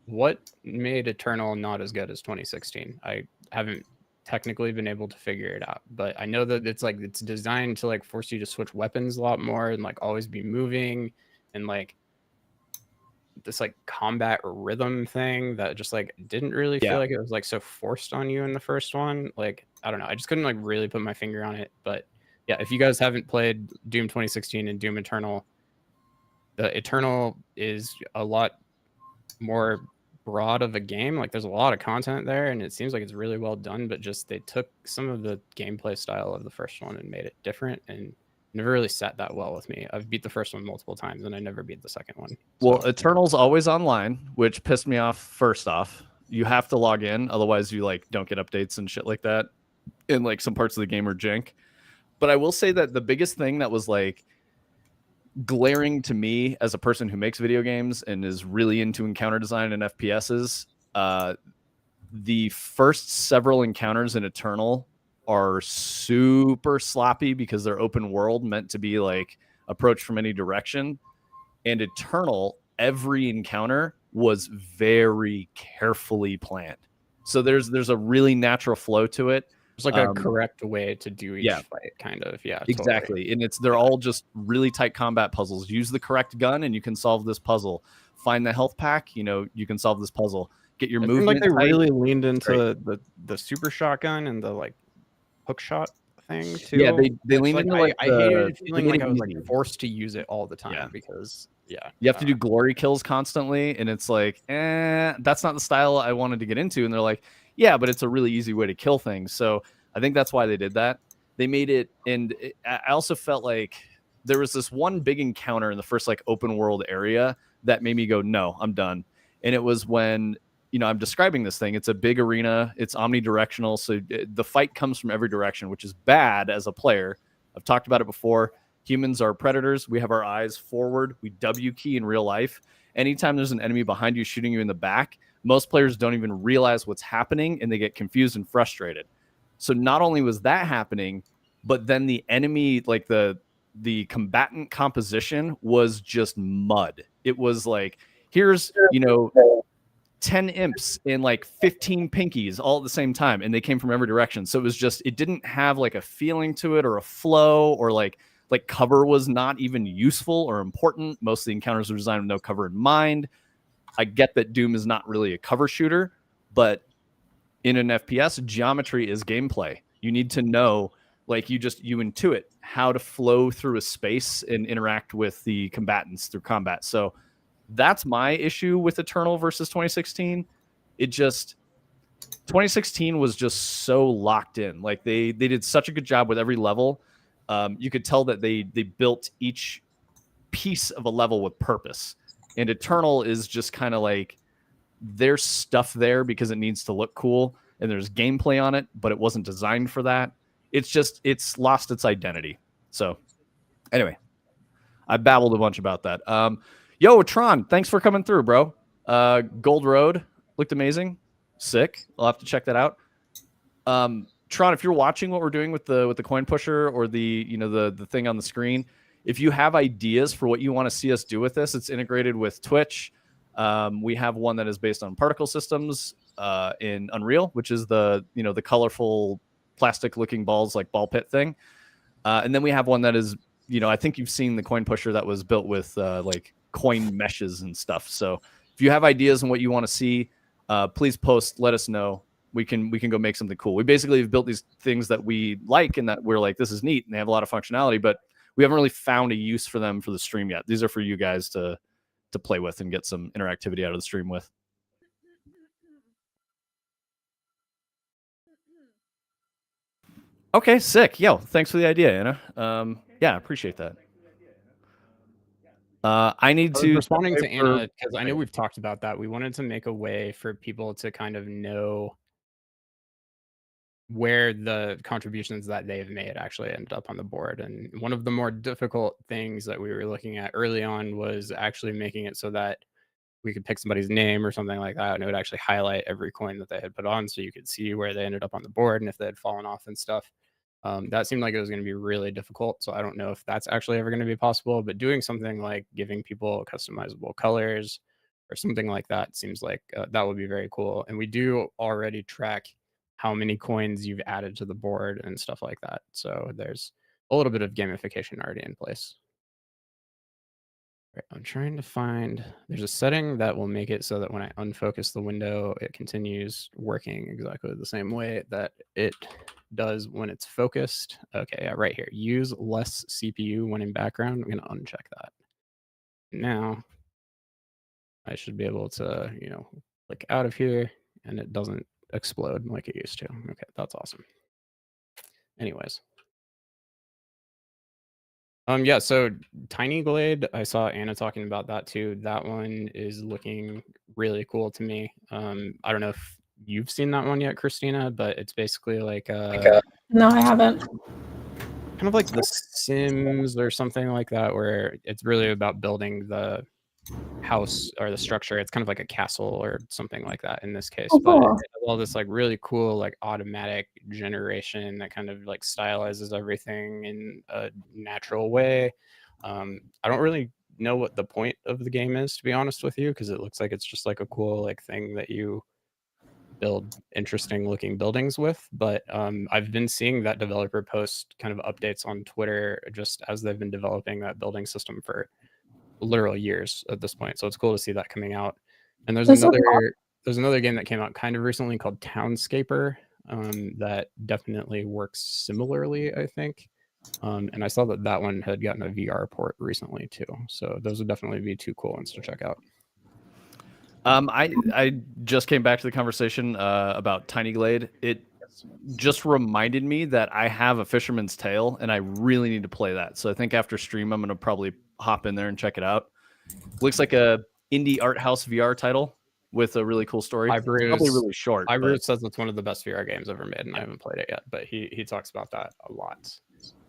What made Eternal not as good as 2016? I haven't technically been able to figure it out, but I know that it's like it's designed to like force you to switch weapons a lot more and like always be moving, and like this like combat rhythm thing that just like didn't really feel like it was like so forced on you in the first one. Like, I don't know, I just couldn't like really put my finger on it. But yeah, if you guys haven't played Doom 2016 and Doom Eternal, the Eternal is a lot more broad of a game. Like, there's a lot of content there, and it seems like it's really well done, but just they took some of the gameplay style of the first one and made it different, and never really sat that well with me. I've beat the first one multiple times, and I never beat the second one. Well, Eternal's always online, which pissed me off. First off, you have to log in, otherwise you like don't get updates and shit like that. And like some parts of the game are jank. But I will say that the biggest thing that was like glaring to me as a person who makes video games and is really into encounter design and FPSs, the first several encounters in Eternal are super sloppy because they're open world, meant to be like approached from any direction. And Eternal, every encounter was very carefully planned. So there's a really natural flow to it. It's like a correct way to do each fight, kind of. Yeah, exactly. Totally. And they're all just really tight combat puzzles. Use the correct gun and you can solve this puzzle. Find the health pack, you know, you can solve this puzzle. Get your movement. Like they really leaned into the super shotgun and the like hook shot thing too. Yeah, they leaned into like I hated feeling like I was like forced to use it all the time because you have to do glory kills constantly, and it's like, that's not the style I wanted to get into. And they're like, yeah, but it's a really easy way to kill things. So I think that's why they did that. They made it, and I also felt like there was this one big encounter in the first like open world area that made me go, no, I'm done. And it was when, you know, I'm describing this thing. It's a big arena. It's omnidirectional. So the fight comes from every direction, which is bad as a player. I've talked about it before. Humans are predators. We have our eyes forward. We W key in real life. Anytime there's an enemy behind you shooting you in the back, most players don't even realize what's happening, and they get confused and frustrated. So not only was that happening, but then the enemy, like the combatant composition was just mud. It was like, here's, you know, 10 imps and like 15 pinkies all at the same time, and they came from every direction. So it was just, it didn't have like a feeling to it or a flow, or like cover was not even useful or important. Most of the encounters were designed with no cover in mind. I get that Doom is not really a cover shooter, but in an FPS, geometry is gameplay. You need to know, like, you intuit how to flow through a space and interact with the combatants through combat. So that's my issue with Eternal versus 2016. It just, 2016 was just so locked in. Like they did such a good job with every level. You could tell that they built each piece of a level with purpose. And Eternal is just kind of like, there's stuff there because it needs to look cool, and there's gameplay on it, but it wasn't designed for that. It's lost its identity. So anyway, I babbled a bunch about that. Yo, Tron, thanks for coming through, bro. Gold Road looked amazing. Sick. I'll have to check that out. Tron, if you're watching what we're doing with the coin pusher or the thing on the screen, if you have ideas for what you want to see us do with this, it's integrated with Twitch. We have one that is based on particle systems in Unreal, which is the colorful plastic looking balls, like ball pit thing. And then we have one that is, I think you've seen the coin pusher that was built with like coin meshes and stuff. So if you have ideas on what you want to see, please post, let us know. We can go make something cool. We basically have built these things that we like and that we're like, this is neat, and they have a lot of functionality, but we haven't really found a use for them for the stream yet. These are for you guys to play with and get some interactivity out of the stream with. Okay, sick. Yo, thanks for the idea, Anna. Yeah, I appreciate that. I need I was to responding to for- Anna because I know we've talked about that. We wanted to make a way for people to kind of know where the contributions that they've made actually ended up on the board. And one of the more difficult things that we were looking at early on was actually making it so that we could pick somebody's name or something like that, and it would actually highlight every coin that they had put on, so you could see where they ended up on the board and if they had fallen off and stuff. That seemed like it was going to be really difficult, so I don't know if that's actually ever going to be possible. But doing something like giving people customizable colors or something like that seems like that would be very cool. And we do already track how many coins you've added to the board and stuff like that. So there's a little bit of gamification already in place. Right, I'm trying to find, there's a setting that will make it so that when I unfocus the window, it continues working exactly the same way that it does when it's focused. Okay, yeah, right here. Use less CPU when in background. I'm going to uncheck that. Now I should be able to, click out of here and it doesn't explode like it used to. Okay, that's awesome. Anyways. Yeah, so Tiny Glade, I saw Anna talking about that too. That one is looking really cool to me. I don't know if you've seen that one yet, Christina, but it's basically like No, I haven't. kind of like The Sims or something like that, where it's really about building the house or the structure. It's kind of like a castle or something like that in this case. Oh, But cool. it has all this like really cool like automatic generation that kind of like stylizes everything in a natural way. I don't really know what the point of the game is, to be honest with you, because it looks like it's just like a cool like thing that you build interesting looking buildings with. But I've been seeing that developer post kind of updates on Twitter just as they've been developing that building system for literal years at this point. So it's cool to see that coming out. And there's That's so another cool. there's another game that came out kind of recently called Townscaper that definitely works similarly, I think. And I saw that that one had gotten a VR port recently too. So those would definitely be two cool ones to check out. I just came back to the conversation about Tiny Glade. It just reminded me that I have a Fisherman's Tale, and I really need to play that. So I think after stream, I'm gonna probably hop in there and check it out. Looks like a indie art house VR title with a really cool story. It's probably really short. Bruce says it's one of the best VR games ever made, and I haven't played it yet, but he talks about that a lot. So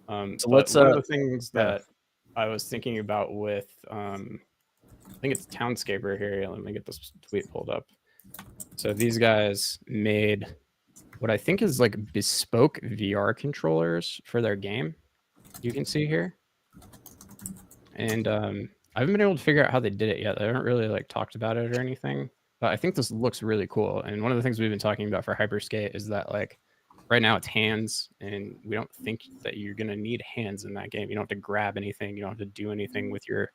but let's one of the things that I was thinking about with I think it's Townscaper here. Let me get this tweet pulled up. So these guys made what I think is like bespoke VR controllers for their game. You can see here. And I haven't been able to figure out how they did it yet. They haven't really like talked about it or anything. But I think this looks really cool. And one of the things we've been talking about for Hyperskate is that like right now it's hands, and we don't think that you're gonna need hands in that game. You don't have to grab anything, you don't have to do anything with your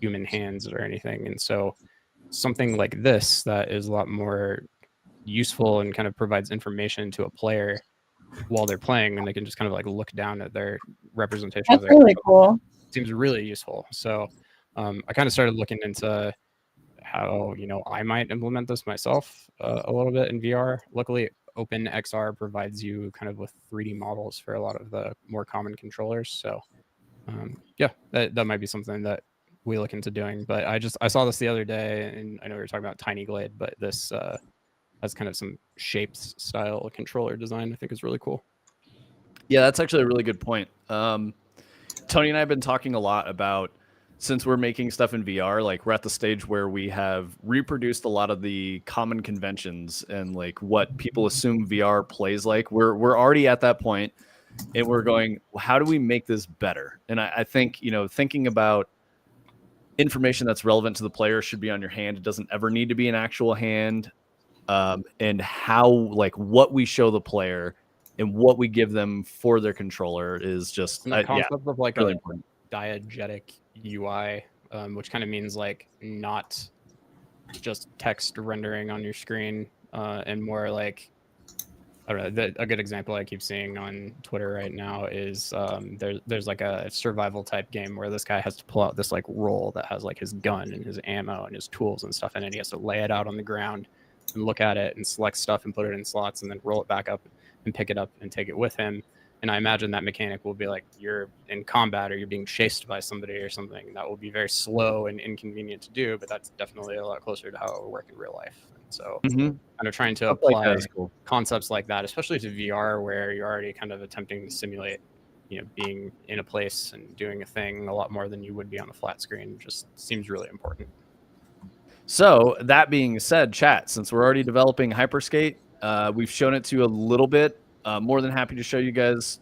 human hands or anything. And so something like this that is a lot more useful and kind of provides information to a player while they're playing, and they can just kind of like look down at their representation That's of their really cool. seems really useful. So I kind of started looking into how I might implement this myself a little bit in VR. Luckily, OpenXR provides you kind of with 3D models for a lot of the more common controllers. So yeah, that might be something that we look into doing. But I saw this the other day, and I know we were talking about Tiny Glade, but this has kind of some shapes style controller design. I think is really cool. Yeah, that's actually a really good point. Tony and I have been talking a lot about, since we're making stuff in VR, like we're at the stage where we have reproduced a lot of the common conventions and like what people assume VR plays like. We're already at that point, and we're going, how do we make this better? And I think, thinking about information that's relevant to the player should be on your hand. It doesn't ever need to be an actual hand. And how, like, what we show the player and what we give them for their controller is just And the concept of like really a important. diegetic UI, which kind of means like not just text rendering on your screen, and more like, I don't know. A good example I keep seeing on Twitter right now is there's like a survival type game where this guy has to pull out this like roll that has like his gun and his ammo and his tools and stuff in it. He has to lay it out on the ground and look at it and select stuff and put it in slots and then roll it back up and pick it up and take it with him. And I imagine that mechanic will be like you're in combat or you're being chased by somebody or something. That will be very slow and inconvenient to do, but that's definitely a lot closer to how it would work in real life. And so kind of trying to Stuff like apply that is cool. concepts like that, especially to VR, where you're already kind of attempting to simulate, being in a place and doing a thing a lot more than you would be on a flat screen, just seems really important. So that being said, chat, since we're already developing Hyperskate, we've shown it to you a little bit. More than happy to show you guys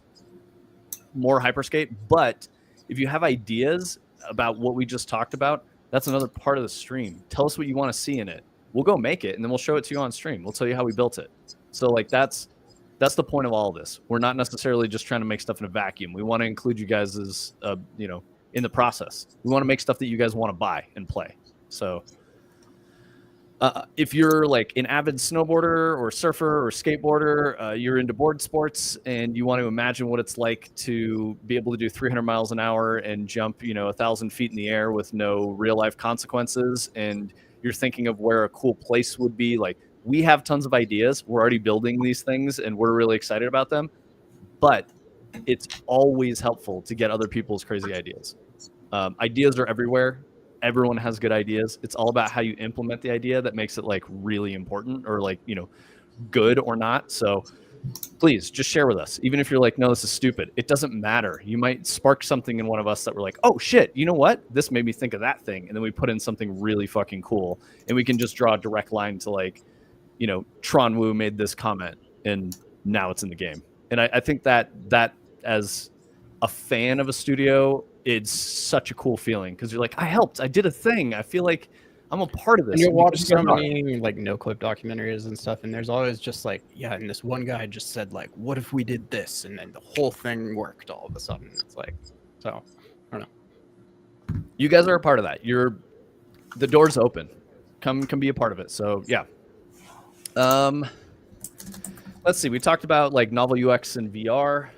more Hyperskate. But if you have ideas about what we just talked about, that's another part of the stream. Tell us what you want to see in it. We'll go make it, and then we'll show it to you on stream. We'll tell you how we built it. So like that's the point of all of this. We're not necessarily just trying to make stuff in a vacuum. We want to include you guys as in the process. We want to make stuff that you guys want to buy and play. So if you're like an avid snowboarder or surfer or skateboarder, you're into board sports and you want to imagine what it's like to be able to do 300 miles an hour and jump 1,000 feet in the air with no real life consequences, and you're thinking of where a cool place would be, like, we have tons of ideas. We're already building these things and we're really excited about them, but it's always helpful to get other people's crazy ideas. Ideas are everywhere. Everyone has good ideas. It's all about how you implement the idea that makes it like really important or like, good or not. So please just share with us. Even if you're like, no, this is stupid, it doesn't matter. You might spark something in one of us that we're like, oh shit, you know what? This made me think of that thing. And then we put in something really fucking cool and we can just draw a direct line to like, Tron Wu made this comment and now it's in the game. And I think that as a fan of a studio, it's such a cool feeling because you're like, I helped, I did a thing. I feel like I'm a part of this. And you watch so many like no clip documentaries and stuff, and there's always just like, yeah, and this one guy just said like, what if we did this? And then the whole thing worked all of a sudden. It's like, so I don't know. You guys are a part of that. The door's open. Come be a part of it. So yeah. Let's see. We talked about like novel UX and VR.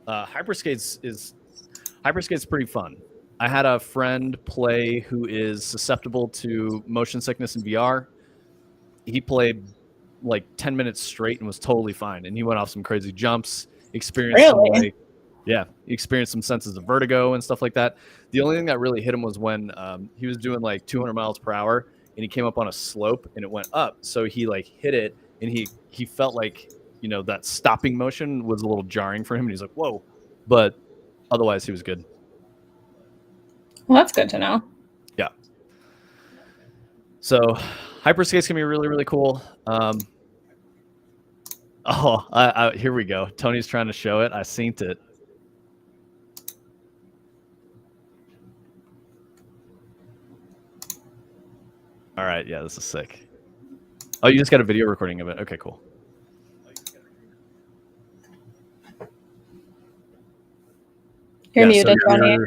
Hyperskate's pretty fun. I had a friend play who is susceptible to motion sickness in VR. He played like 10 minutes straight and was totally fine. And he went off some crazy jumps, experienced some senses of vertigo and stuff like that. The only thing that really hit him was when he was doing like 200 miles per hour and he came up on a slope and it went up. So he like hit it and he felt like, that stopping motion was a little jarring for him. And he's like, whoa. But otherwise, he was good. Well, that's good to know. Yeah. So Hyperskate's going to be really, really cool. Here we go. Tony's trying to show it. I synced it. All right. Yeah, this is sick. Oh, you just got a video recording of it. Okay, cool. You're muted, Tony.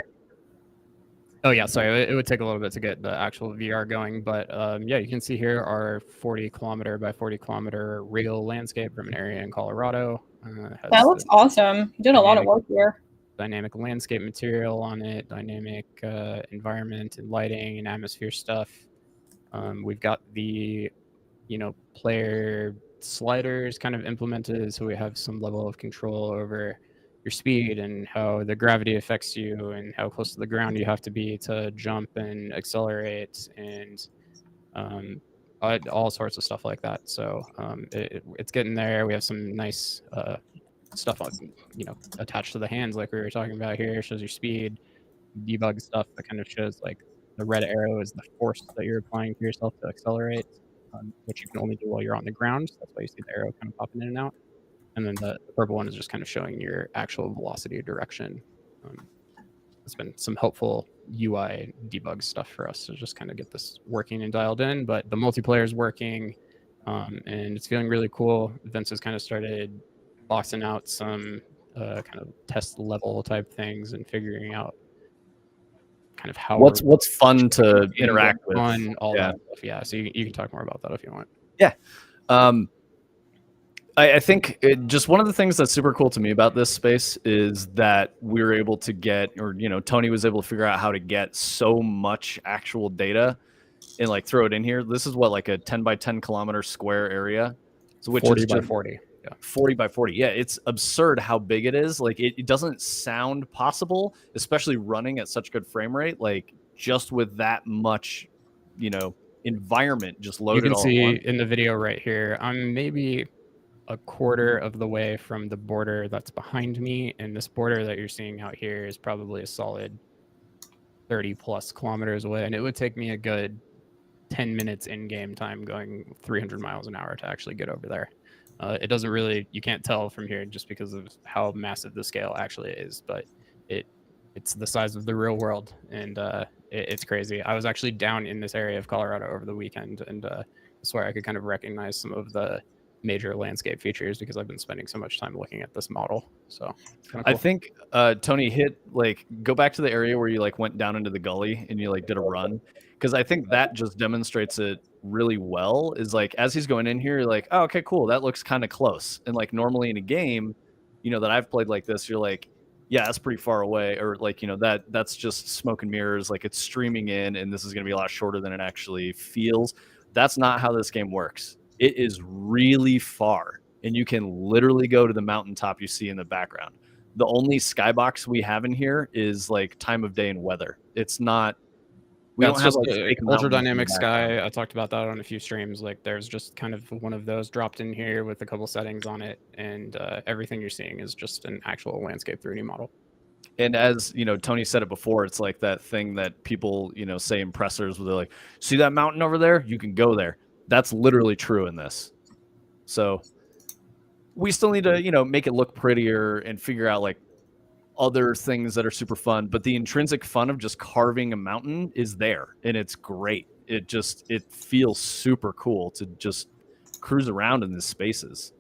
Oh yeah, sorry. It would take a little bit to get the actual VR going, but yeah, you can see here our 40 kilometer by 40 kilometer real landscape from an area in Colorado. That looks awesome. You did a lot of work here. Dynamic landscape material on it, dynamic environment and lighting and atmosphere stuff. We've got the, player sliders kind of implemented, so we have some level of control over your speed and how the gravity affects you and how close to the ground you have to be to jump and accelerate and all sorts of stuff like that. So it's getting there. We have some nice stuff on, attached to the hands like we were talking about here. It shows your speed, debug stuff that kind of shows like the red arrow is the force that you're applying to yourself to accelerate, which you can only do while you're on the ground. So that's why you see the arrow kind of popping in and out. And then the purple one is just kind of showing your actual velocity or direction. It's been some helpful UI debug stuff for us to just kind of get this working and dialed in. But the multiplayer is working, and it's feeling really cool. Vince has kind of started boxing out some kind of test level type things and figuring out kind of how what's fun to interact with. All that stuff. Yeah, so you can talk more about that if you want. Yeah. I think just one of the things that's super cool to me about this space is that we were able to get, or Tony was able to figure out how to get so much actual data and like throw it in here. This is what, like a 10 by 10 kilometer square area, so which 40 is by just 40. 40 by 40. Yeah, it's absurd how big it is. Like it doesn't sound possible, especially running at such good frame rate. Like just with that much, environment just You loaded can all at see once. in the video right here, I'm maybe a quarter of the way from the border that's behind me, and this border that you're seeing out here is probably a solid 30 plus kilometers away, and it would take me a good 10 minutes in game time going 300 miles an hour to actually get over there. It doesn't really, you can't tell from here just because of how massive the scale actually is, but it's the size of the real world, and it's crazy. I was actually down in this area of Colorado over the weekend, and I swear I could kind of recognize some of the major landscape features because I've been spending so much time looking at this model. So it's kind of cool. I think Tony go back to the area where you like went down into the gully and you like did a run, because I think that just demonstrates it really well. Is like as he's going in here, you're like, oh, okay, cool, that looks kind of close. And like normally in a game, that I've played like this, you're like, yeah, that's pretty far away, or like that's just smoke and mirrors. Like it's streaming in, and this is going to be a lot shorter than it actually feels. That's not how this game works. It is really far, and you can literally go to the mountaintop you see in the background. The only skybox we have in here is like time of day and weather. It's not. We don't have like fake ultra mountains in the dynamic background. sky. I talked about that on a few streams. Like there's just kind of one of those dropped in here with a couple settings on it, and everything you're seeing is just an actual landscape 3D model. And as Tony said it before, it's like that thing that people say in pressers where they're like, see that mountain over there? You can go there. That's literally true in this. So we still need to make it look prettier and figure out like other things that are super fun, but the intrinsic fun of just carving a mountain is there, and it's great. It feels super cool to just cruise around in these spaces.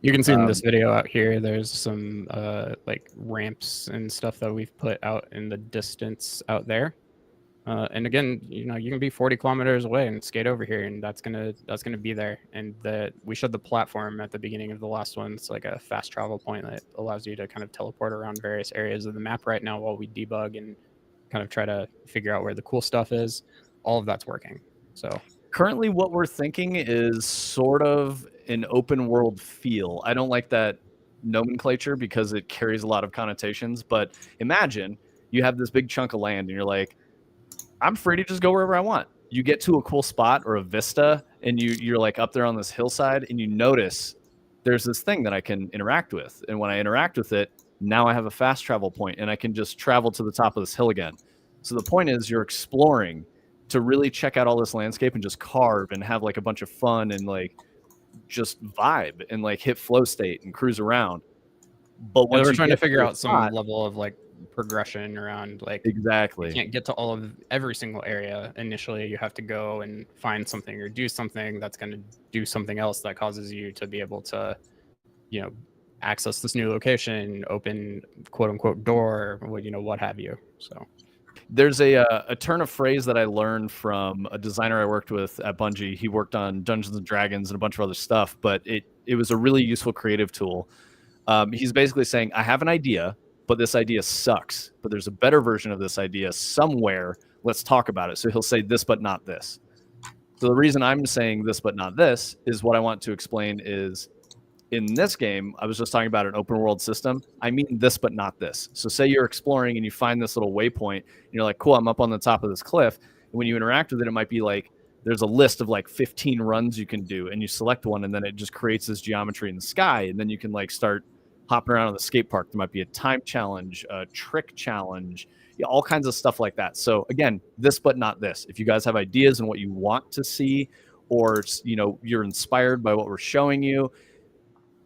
You can see in this video out here, there's some like ramps and stuff that we've put out in the distance out there. And again, you can be 40 kilometers away and skate over here, and that's gonna be there. And we showed the platform at the beginning of the last one. It's like a fast travel point that allows you to kind of teleport around various areas of the map right now while we debug and kind of try to figure out where the cool stuff is. All of that's working. So currently what we're thinking is sort of an open world feel. I don't like that nomenclature because it carries a lot of connotations, but imagine you have this big chunk of land and you're like, I'm free to just go wherever I want. You get to a cool spot or a vista, and you're like up there on this hillside, and you notice there's this thing that I can interact with. And when I interact with it, now I have a fast travel point, and I can just travel to the top of this hill again. So the point is you're exploring to really check out all this landscape and just carve and have like a bunch of fun and like just vibe and like hit flow state and cruise around. But once we're you trying to get figure the out some spot, level of like progression around like exactly. You can't get to every single area initially. You have to go and find something or do something that's going to do something else that causes you to be able to access this new location, open quote unquote door, what have you. So there's a turn of phrase that I learned from a designer I worked with at Bungie. He worked on Dungeons and Dragons and a bunch of other stuff, but it was a really useful creative tool. He's basically saying, I have an idea, but this idea sucks. But there's a better version of this idea somewhere. Let's talk about it. So he'll say this, but not this. So the reason I'm saying this, but not this, is what I want to explain is in this game, I was just talking about an open world system. I mean this, but not this. So say you're exploring and you find this little waypoint and you're like, cool, I'm up on the top of this cliff. And when you interact with it, it might be like, there's a list of like 15 runs you can do, and you select one, and then it just creates this geometry in the sky. And then you can like start hopping around on the skate park. There might be a time challenge, a trick challenge, all kinds of stuff like that. So again, this, but not this. If you guys have ideas and what you want to see, or you're inspired by what we're showing you,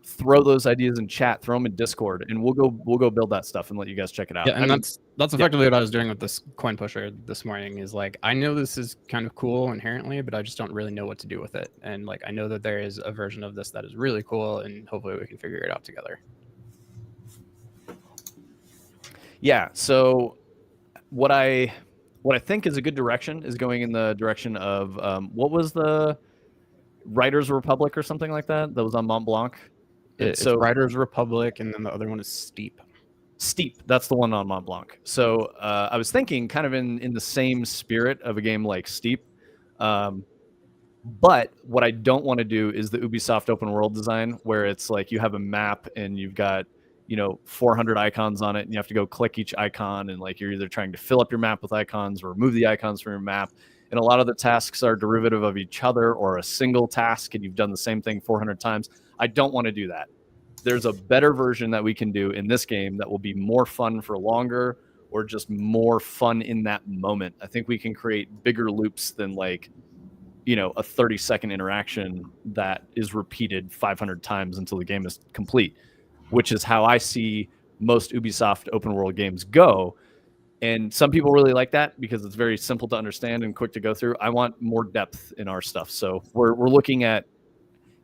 throw those ideas in chat, throw them in Discord, and we'll go build that stuff and let you guys check it out. Yeah, and that's effectively what I was doing with this coin pusher this morning. Is like, I know this is kind of cool inherently, but I just don't really know what to do with it. And like, I know that there is a version of this that is really cool, and hopefully we can figure it out together. Yeah. So what I think is a good direction is going in the direction of what was the Writers Republic or something like that was on Mont Blanc. It's Riders Republic, and then the other one is Steep. Steep, that's the one on Mont Blanc. So I was thinking kind of in the same spirit of a game like Steep, But what I don't want to do is the Ubisoft open world design where it's like you have a map and you've got, 400 icons on it and you have to go click each icon, and like you're either trying to fill up your map with icons or remove the icons from your map. And a lot of the tasks are derivative of each other or a single task and you've done the same thing 400 times. I don't want to do that. There's a better version that we can do in this game that will be more fun for longer, or just more fun in that moment. I think we can create bigger loops than like, a 30-second interaction that is repeated 500 times until the game is complete, which is how I see most Ubisoft open world games go. And some people really like that because it's very simple to understand and quick to go through. I want more depth in our stuff. So we're looking at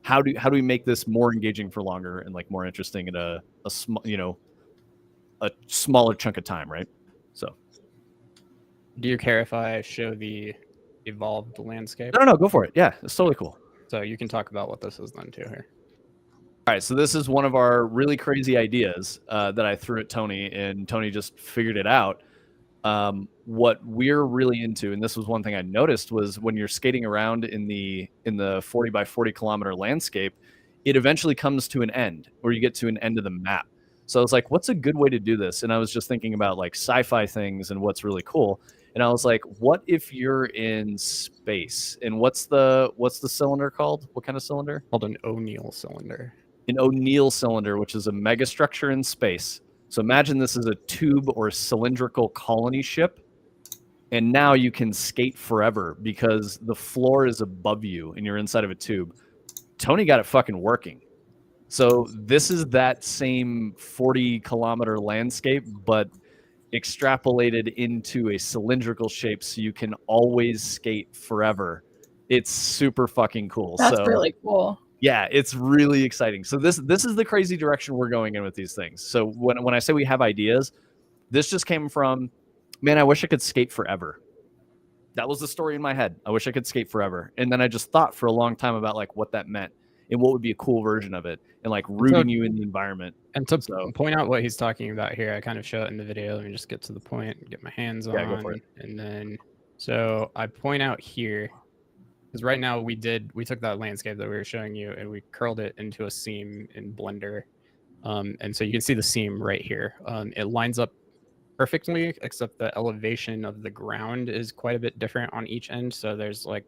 how do we make this more engaging for longer and like more interesting in a smaller chunk of time, right? So Do you care if I show the evolved landscape? no, go for it. Yeah, it's totally cool. So you can talk about what this is then too here. All right, so this is one of our really crazy ideas that I threw at Tony, and Tony just figured it out. What we're really into, and this was one thing I noticed, was when you're skating around in the 40 by 40 kilometer landscape, it eventually comes to an end, or you get to an end of the map. So I was like, what's a good way to do this? And I was just thinking about like sci-fi things and what's really cool. And I was like, what if you're in space? And what's the cylinder called? What kind of cylinder? Called an O'Neill cylinder. An O'Neill cylinder, which is a megastructure in space. So imagine this is a tube or a cylindrical colony ship. And now you can skate forever because the floor is above you and you're inside of a tube. Tony got it fucking working. So this is that same 40-kilometer landscape, but extrapolated into a cylindrical shape so you can always skate forever. It's super fucking cool. That's really cool. Yeah, it's really exciting. So this is the crazy direction we're going in with these things. So when I say we have ideas, this just came from, man, I wish I could skate forever. That was the story in my head. I wish I could skate forever. And then I just thought for a long time about like what that meant and what would be a cool version of it, and like rooting you in the environment. And to point out what he's talking about here, I kind of show it in the video. Let me just get to the point and get my hands on. Go for it. And then, so I point out here, because right now we took that landscape that we were showing you and we curled it into a seam in Blender. And so you can see the seam right here. It lines up perfectly, except the elevation of the ground is quite a bit different on each end. So there's like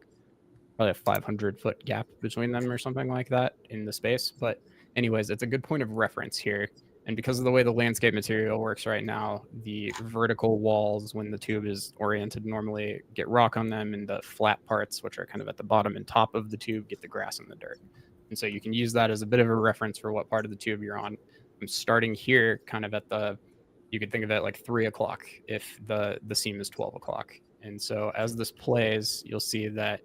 probably a 500-foot gap between them or something like that in the space. But anyways, it's a good point of reference here. And because of the way the landscape material works right now, the vertical walls, when the tube is oriented normally, get rock on them, and the flat parts, which are kind of at the bottom and top of the tube, get the grass and the dirt. And so you can use that as a bit of a reference for what part of the tube you're on. I'm starting here kind of at you could think of it like 3 o'clock if the seam is 12 o'clock. And so as this plays, you'll see that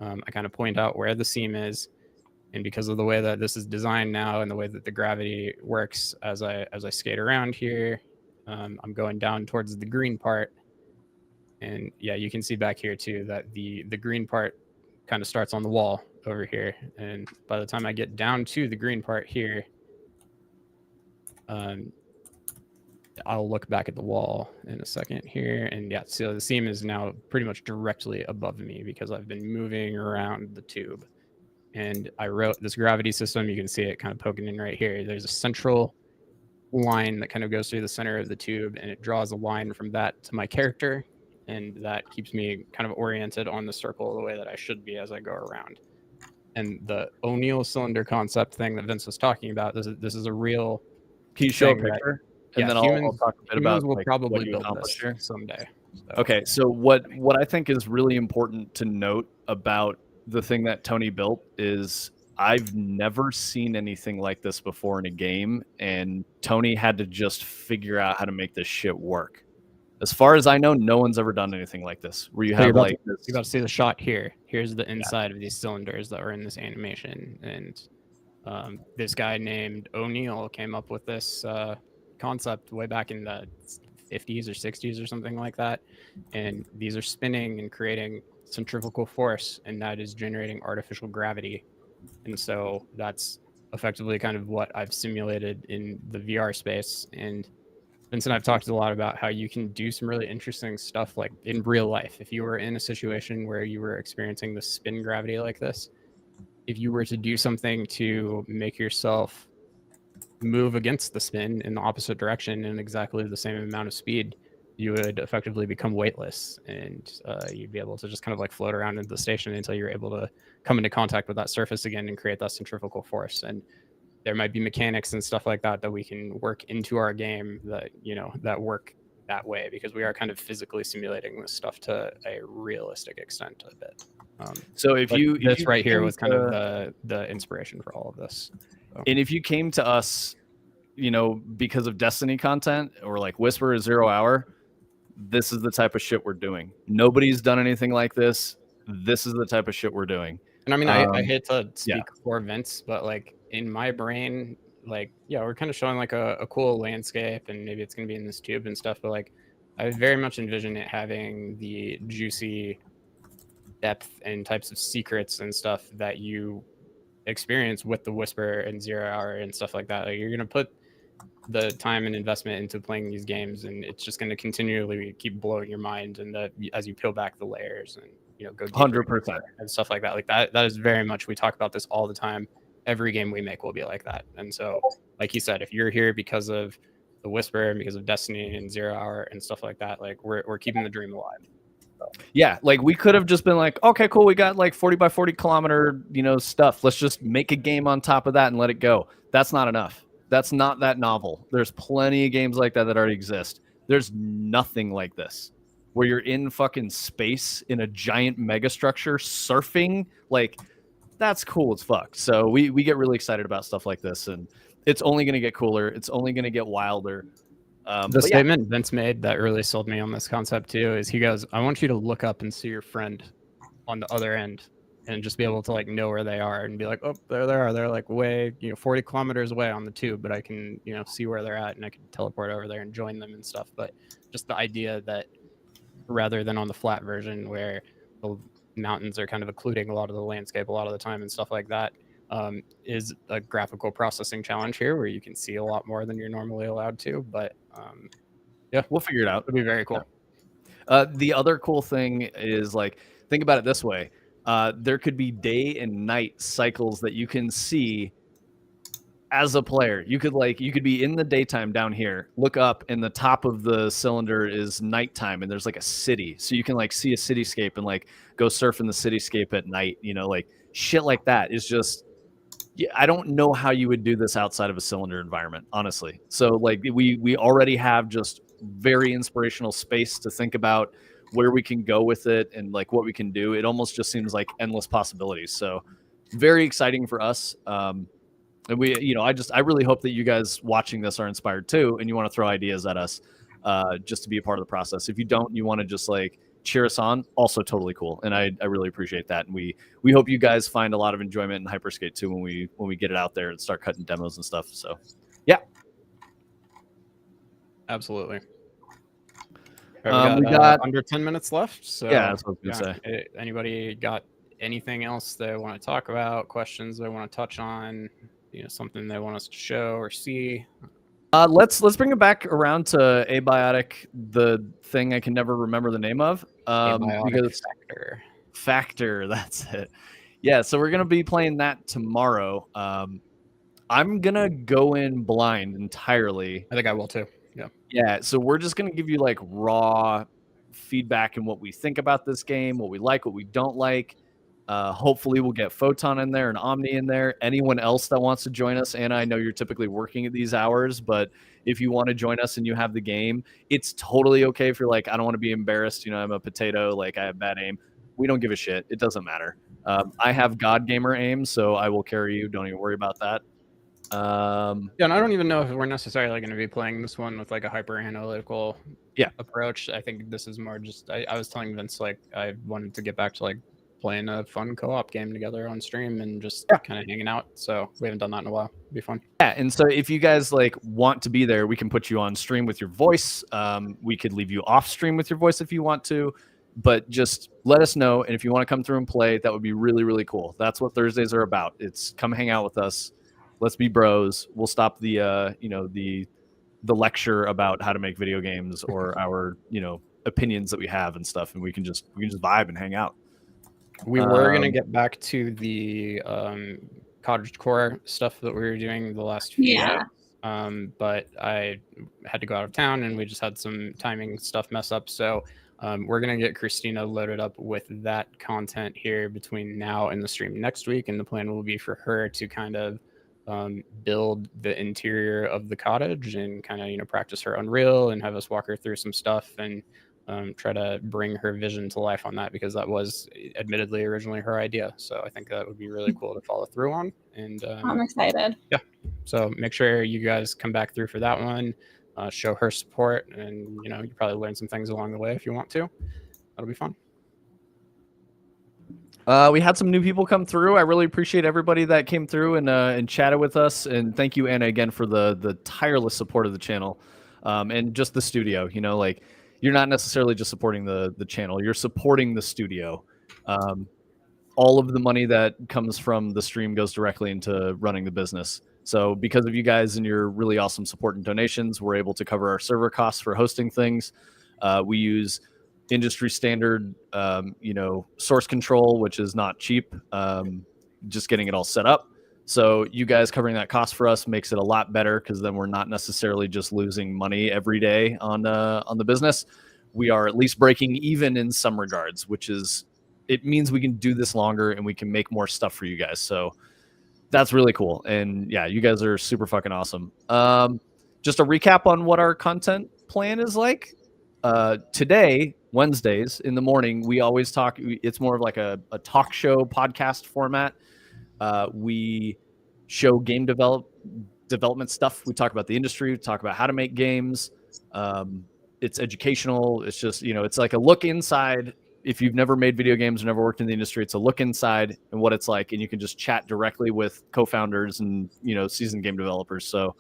I kind of point out where the seam is. And because of the way that this is designed now and the way that the gravity works as I skate around here, I'm going down towards the green part. And yeah, you can see back here too that the green part kind of starts on the wall over here. And by the time I get down to the green part here, I'll look back at the wall in a second here. And yeah, so the seam is now pretty much directly above me because I've been moving around the tube. And I wrote this gravity system. You can see it kind of poking in right here. There's a central line that kind of goes through the center of the tube, and it draws a line from that to my character. And that keeps me kind of oriented on the circle the way that I should be as I go around. And the O'Neill cylinder concept thing that Vince was talking about, this is a real. Can you show a picture? And then I'll talk a bit about will like, probably build build this here someday. So. Okay, so what I think is really important to note about the thing that Tony built is I've never seen anything like this before in a game, and Tony had to just figure out how to make this shit work. As far as I know, no one's ever done anything like this, where you have like this. You got to see the shot here. Here's the inside of these cylinders that were in this animation, and this guy named O'Neill came up with this concept way back in the 50s or 60s or something like that. And these are spinning and creating centrifugal force, and that is generating artificial gravity. And so that's effectively kind of what I've simulated in the VR space. And Vince and I've talked a lot about how you can do some really interesting stuff like in real life. If you were in a situation where you were experiencing the spin gravity like this, if you were to do something to make yourself move against the spin in the opposite direction in exactly the same amount of speed, you would effectively become weightless, and you'd be able to just kind of like float around into the station until you're able to come into contact with that surface again and create that centrifugal force. And there might be mechanics and stuff like that that we can work into our game that, you know, that work that way, because we are kind of physically simulating this stuff to a realistic extent a bit. So if you right here came was kind of the inspiration for all of this. So. And if you came to us, you know, because of Destiny content or like Whisper or 0 Hour, this is the type of shit we're doing. Nobody's done anything like this. This is the type of shit we're doing. And I mean, I hate to speak yeah. for Vince, but like in my brain, like, yeah, we're kind of showing like a cool landscape, and maybe it's going to be in this tube and stuff, but like I very much envision it having the juicy depth and types of secrets and stuff that you experience with the Whisper and 0 Hour and stuff like that. Like, you're going to put the time and investment into playing these games, and it's just going to continually keep blowing your mind, and as you peel back the layers and, you know, go 100% and stuff like that. Like that is very much, we talk about this all the time. Every game we make will be like that. And so, like you said, if you're here because of the Whisper and because of Destiny and 0 Hour and stuff like that, like we're keeping the dream alive. So. Yeah, like we could have just been like, okay, cool, we got like 40 by 40 kilometer, you know, stuff. Let's just make a game on top of that and let it go. That's not enough. That's not that novel. There's plenty of games like that already exist. There's nothing like this where you're in fucking space in a giant megastructure surfing. Like, that's cool as fuck. So we get really excited about stuff like this, and it's only going to get cooler. It's only going to get wilder. The statement Vince made that really sold me on this concept too is he goes, I want you to look up and see your friend on the other end and just be able to like know where they are and be like, oh, there they are. They're like way, 40 kilometers away on the tube, but I can, see where they're at and I can teleport over there and join them and stuff. But just the idea that rather than on the flat version where the mountains are kind of occluding a lot of the landscape a lot of the time and stuff like that, is a graphical processing challenge here where you can see a lot more than you're normally allowed to. But yeah, we'll figure it out. It'll be very cool. Yeah. The other cool thing is, like, think about it this way. There could be day and night cycles that you can see as a player. You could be in the daytime down here, look up, and the top of the cylinder is nighttime, and there's like a city. So you can like see a cityscape and like go surf in the cityscape at night, like shit like that is just, I don't know how you would do this outside of a cylinder environment, honestly. So like we already have just very inspirational space to think about where we can go with it and like what we can do. It almost just seems like endless possibilities. So very exciting for us. And we, I really hope that you guys watching this are inspired too, and you want to throw ideas at us just to be a part of the process. If you don't, you want to just like cheer us on, also totally cool. And I really appreciate that. And we hope you guys find a lot of enjoyment in Hyperskate too when we get it out there and start cutting demos and stuff. So yeah. Absolutely. We got under 10 minutes left. So yeah, that's what I was gonna say. Anybody got anything else they want to talk about, questions they want to touch on, something they want us to show or see? Let's bring it back around to Abiotic, the thing I can never remember the name of. Because Factor, that's it. Yeah, so we're gonna be playing that tomorrow. I'm gonna go in blind entirely. I think I will too. Yeah, so we're just gonna give you like raw feedback and what we think about this game, what we like, what we don't like. Hopefully we'll get Photon in there and Omni in there. Anyone else that wants to join us, Anna, I know you're typically working at these hours, but if you want to join us and you have the game, it's totally okay if you're like, I don't want to be embarrassed, I'm a potato, like I have bad aim. We don't give a shit. It doesn't matter. I have God Gamer aim, so I will carry you. Don't even worry about that. And I don't even know if we're necessarily going to be playing this one with like a hyper analytical approach. I think this is more just, I was telling Vince, like, I wanted to get back to like playing a fun co-op game together on stream and just kind of hanging out. So we haven't done that in a while. It'd be fun. Yeah, and so if you guys like want to be there, we can put you on stream with your voice. We could leave you off stream with your voice if you want to, but just let us know. And if you want to come through and play, that would be really, really cool. That's what Thursdays are about. It's come hang out with us. Let's be bros. We'll stop the the lecture about how to make video games or our, opinions that we have and stuff, and we can just vibe and hang out. We were gonna get back to the cottage core stuff that we were doing the last few Yeah. weeks, but I had to go out of town, and we just had some timing stuff mess up. So we're gonna get Christina loaded up with that content here between now and the stream next week, and the plan will be for her to kind of build the interior of the cottage and kind of practice her Unreal and have us walk her through some stuff and try to bring her vision to life on that, because that was admittedly originally her idea. So I think that would be really cool to follow through on. And I'm excited. Yeah, so make sure you guys come back through for that one. Show her support, and you probably learn some things along the way if you want to. That'll be fun. We had some new people come through. I really appreciate everybody that came through and chatted with us. And thank you, Anna, again for the tireless support of the channel, and just the studio. Like, you're not necessarily just supporting the channel; you're supporting the studio. All of the money that comes from the stream goes directly into running the business. So because of you guys and your really awesome support and donations, we're able to cover our server costs for hosting things. We use industry standard, source control, which is not cheap, just getting it all set up. So you guys covering that cost for us makes it a lot better, because then we're not necessarily just losing money every day on the business. We are at least breaking even in some regards, it means we can do this longer and we can make more stuff for you guys. So that's really cool. And yeah, you guys are super fucking awesome. Just a recap on what our content plan is like. Today, Wednesdays in the morning, we always talk. It's more of like a talk show podcast format. We show game development stuff. We talk about the industry. We talk about how to make games. It's educational. It's just, it's like a look inside. If you've never made video games or never worked in the industry, it's a look inside and what it's like. And you can just chat directly with co-founders and, seasoned game developers. So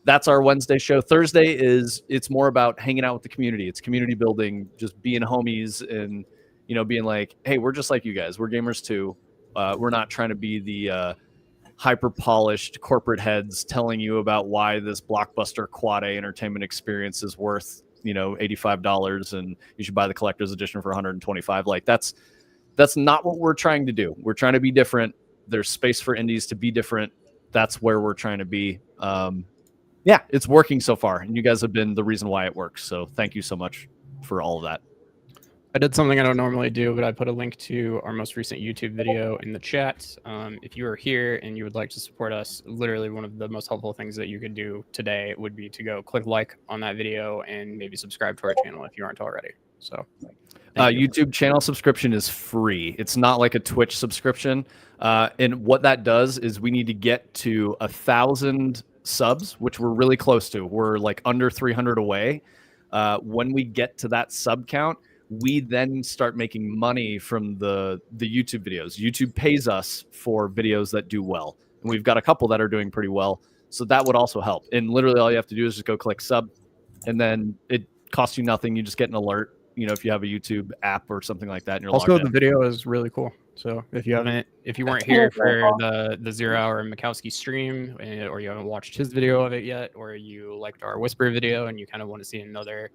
that's our Wednesday show. Thursday it's more about hanging out with the community. It's community building, just being homies and, being like, hey, we're just like you guys. We're gamers too. We're not trying to be the hyper polished corporate heads telling you about why this blockbuster quad A entertainment experience is worth, $85 and you should buy the collector's edition for $125. Like that's not what we're trying to do. We're trying to be different. There's space for indies to be different. That's where we're trying to be. Yeah, it's working so far, and you guys have been the reason why it works. So thank you so much for all of that. I did something I don't normally do, but I put a link to our most recent YouTube video in the chat. If you are here and you would like to support us, literally one of the most helpful things that you could do today would be to go click like on that video and maybe subscribe to our channel if you aren't already. So YouTube channel subscription is free. It's not like a Twitch subscription. And what that does is we need to get to 1,000 subs, which we're really close to. We're like under 300 away. When we get to that sub count, we then start making money from the YouTube videos. YouTube pays us for videos that do well. And we've got a couple that are doing pretty well. So that would also help. And literally all you have to do is just go click sub, and then it costs you nothing. You just get an alert, if you have a YouTube app or something like that. And you're also, the video is really cool. So if you weren't here for the 0 hour Mikowski stream, or you haven't watched his video of it yet, or you liked our Whisper video and you kind of want to see another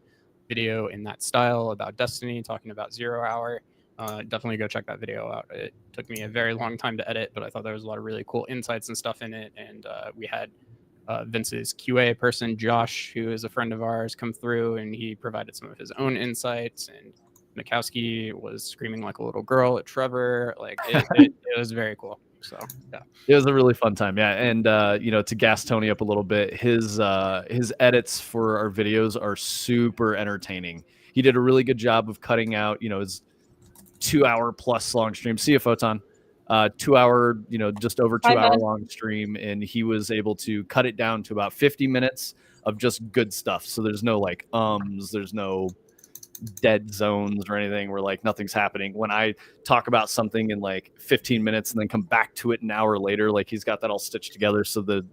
video in that style about Destiny, talking about 0 hour, definitely go check that video out. It took me a very long time to edit, but I thought there was a lot of really cool insights and stuff in it. And we had Vince's QA person, Josh, who is a friend of ours, come through, and he provided some of his own insights. And Mikowski was screaming like a little girl at Trevor. Like it was very cool. So yeah, it was a really fun time. Yeah, and to gas Tony up a little bit, his edits for our videos are super entertaining. He did a really good job of cutting out his 2 hour plus long stream. See you, Photon. 2 hour, just over 2 hour long stream, and he was able to cut it down to about 50 minutes of just good stuff. So there's no like there's no dead zones or anything where like nothing's happening. When I talk about something in like 15 minutes and then come back to it an hour later, like he's got that all stitched together so the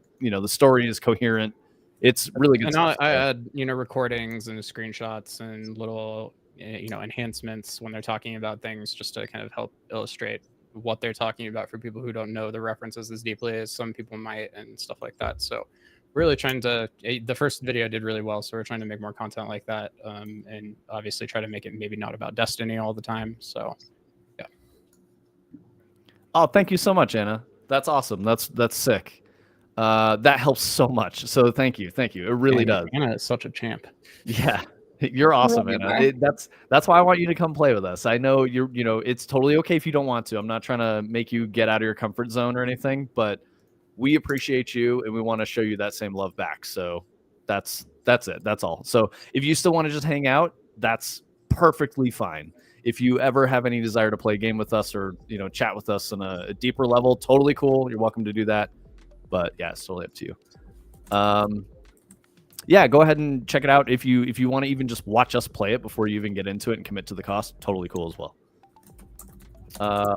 story is coherent. It's really good stuff. I add recordings and screenshots and little enhancements when they're talking about things, just to kind of help illustrate what they're talking about for people who don't know the references as deeply as some people might and stuff like that. So really trying to. The first video did really well, so we're trying to make more content like that, and obviously try to make it maybe not about Destiny all the time. So, yeah. Oh, thank you so much, Anna. That's awesome. That's sick. That helps so much. So thank you. It really does. Anna is such a champ. Yeah. You're awesome, Really Anna. That's why I want you to come play with us. I know it's totally okay if you don't want to. I'm not trying to make you get out of your comfort zone or anything, but we appreciate you and we want to show you that same love back. So that's it. That's all. So if you still want to just hang out, that's perfectly fine. If you ever have any desire to play a game with us or chat with us on a deeper level, totally cool. You're welcome to do that. But yeah, it's totally up to you. Yeah, go ahead and check it out. If you want to even just watch us play it before you even get into it and commit to the cost, totally cool as well.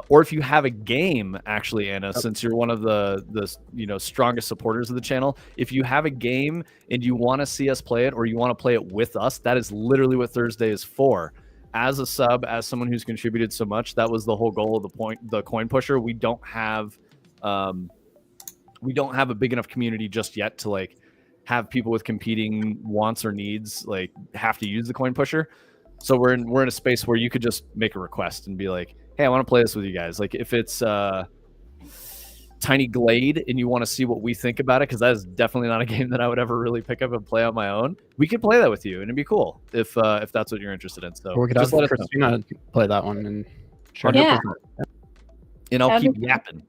Or if you have a game, actually, Anna, since you're one of the strongest supporters of the channel, if you have a game and you want to see us play it or you want to play it with us, that is literally what Thursday is for. As a sub, as someone who's contributed so much, that was the whole goal of the coin pusher. We don't have a big enough community just yet to have people with competing wants or needs have to use the coin pusher. So we're in a space where you could just make a request and be like, hey, I want to play this with you guys. If it's Tiny Glade and you want to see what we think about it, because that is definitely not a game that I would ever really pick up and play on my own, we could play that with you and it'd be cool if that's what you're interested in. So we could just have let us know. Christina play that one and Sure. Yeah. And I'll That'd keep be- yapping.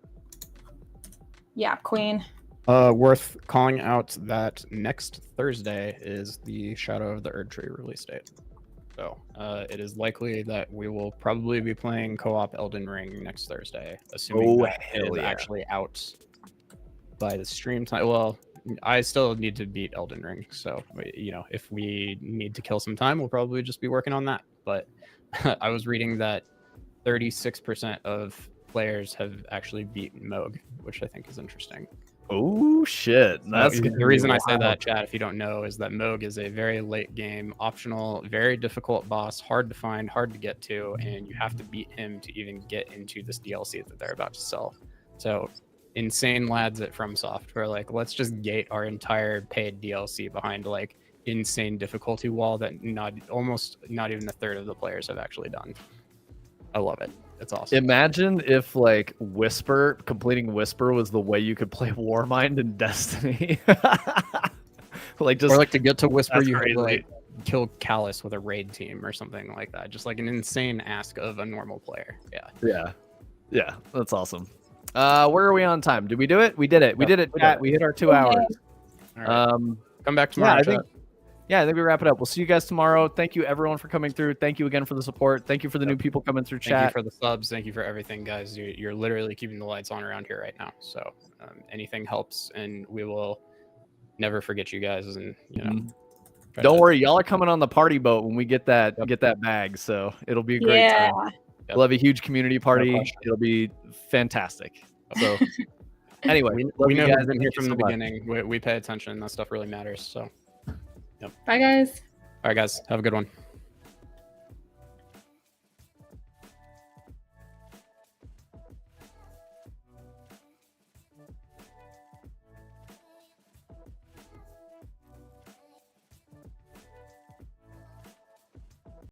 Yeah, Queen. Worth calling out that next Thursday is the Shadow of the Erd Tree release date. So it is likely that we will probably be playing co-op Elden Ring next Thursday, assuming that it is actually out by the stream time. Well, I still need to beat Elden Ring, so if we need to kill some time, we'll probably just be working on that. But I was reading that 36% of players have actually beaten Moog, which I think is interesting. Oh shit! That's the reason I say that, chat, if you don't know, is that Moog is a very late game, optional, very difficult boss, hard to find, hard to get to, and you have to beat him to even get into this DLC that they're about to sell. So, insane lads at FromSoft were like, let's just gate our entire paid DLC behind insane difficulty wall that almost not even a third of the players have actually done. I love it. It's awesome. Imagine if completing Whisper was the way you could play Warmind in Destiny. Or to get to Whisper, you had to kill Callus with a raid team or something like that. Just an insane ask of a normal player. Yeah. That's awesome. Where are we on time? Did we do it? We did it. We did it, chat. We hit our 2 hours. All right. Come back tomorrow. I think we wrap it up. We'll see you guys tomorrow. Thank you, everyone, for coming through. Thank you again for the support. Thank you for the new people coming through chat. Thank you for the subs. Thank you for everything, guys. You're literally keeping the lights on around here right now. So anything helps, and we will never forget you guys. And don't worry, y'all are coming on the party boat when we get that bag. So it'll be a great time. We'll have a huge community party. It'll be fantastic. So anyway, we know who's been here from the beginning. We pay attention. That stuff really matters. So. Bye, guys. All right, guys. Have a good one.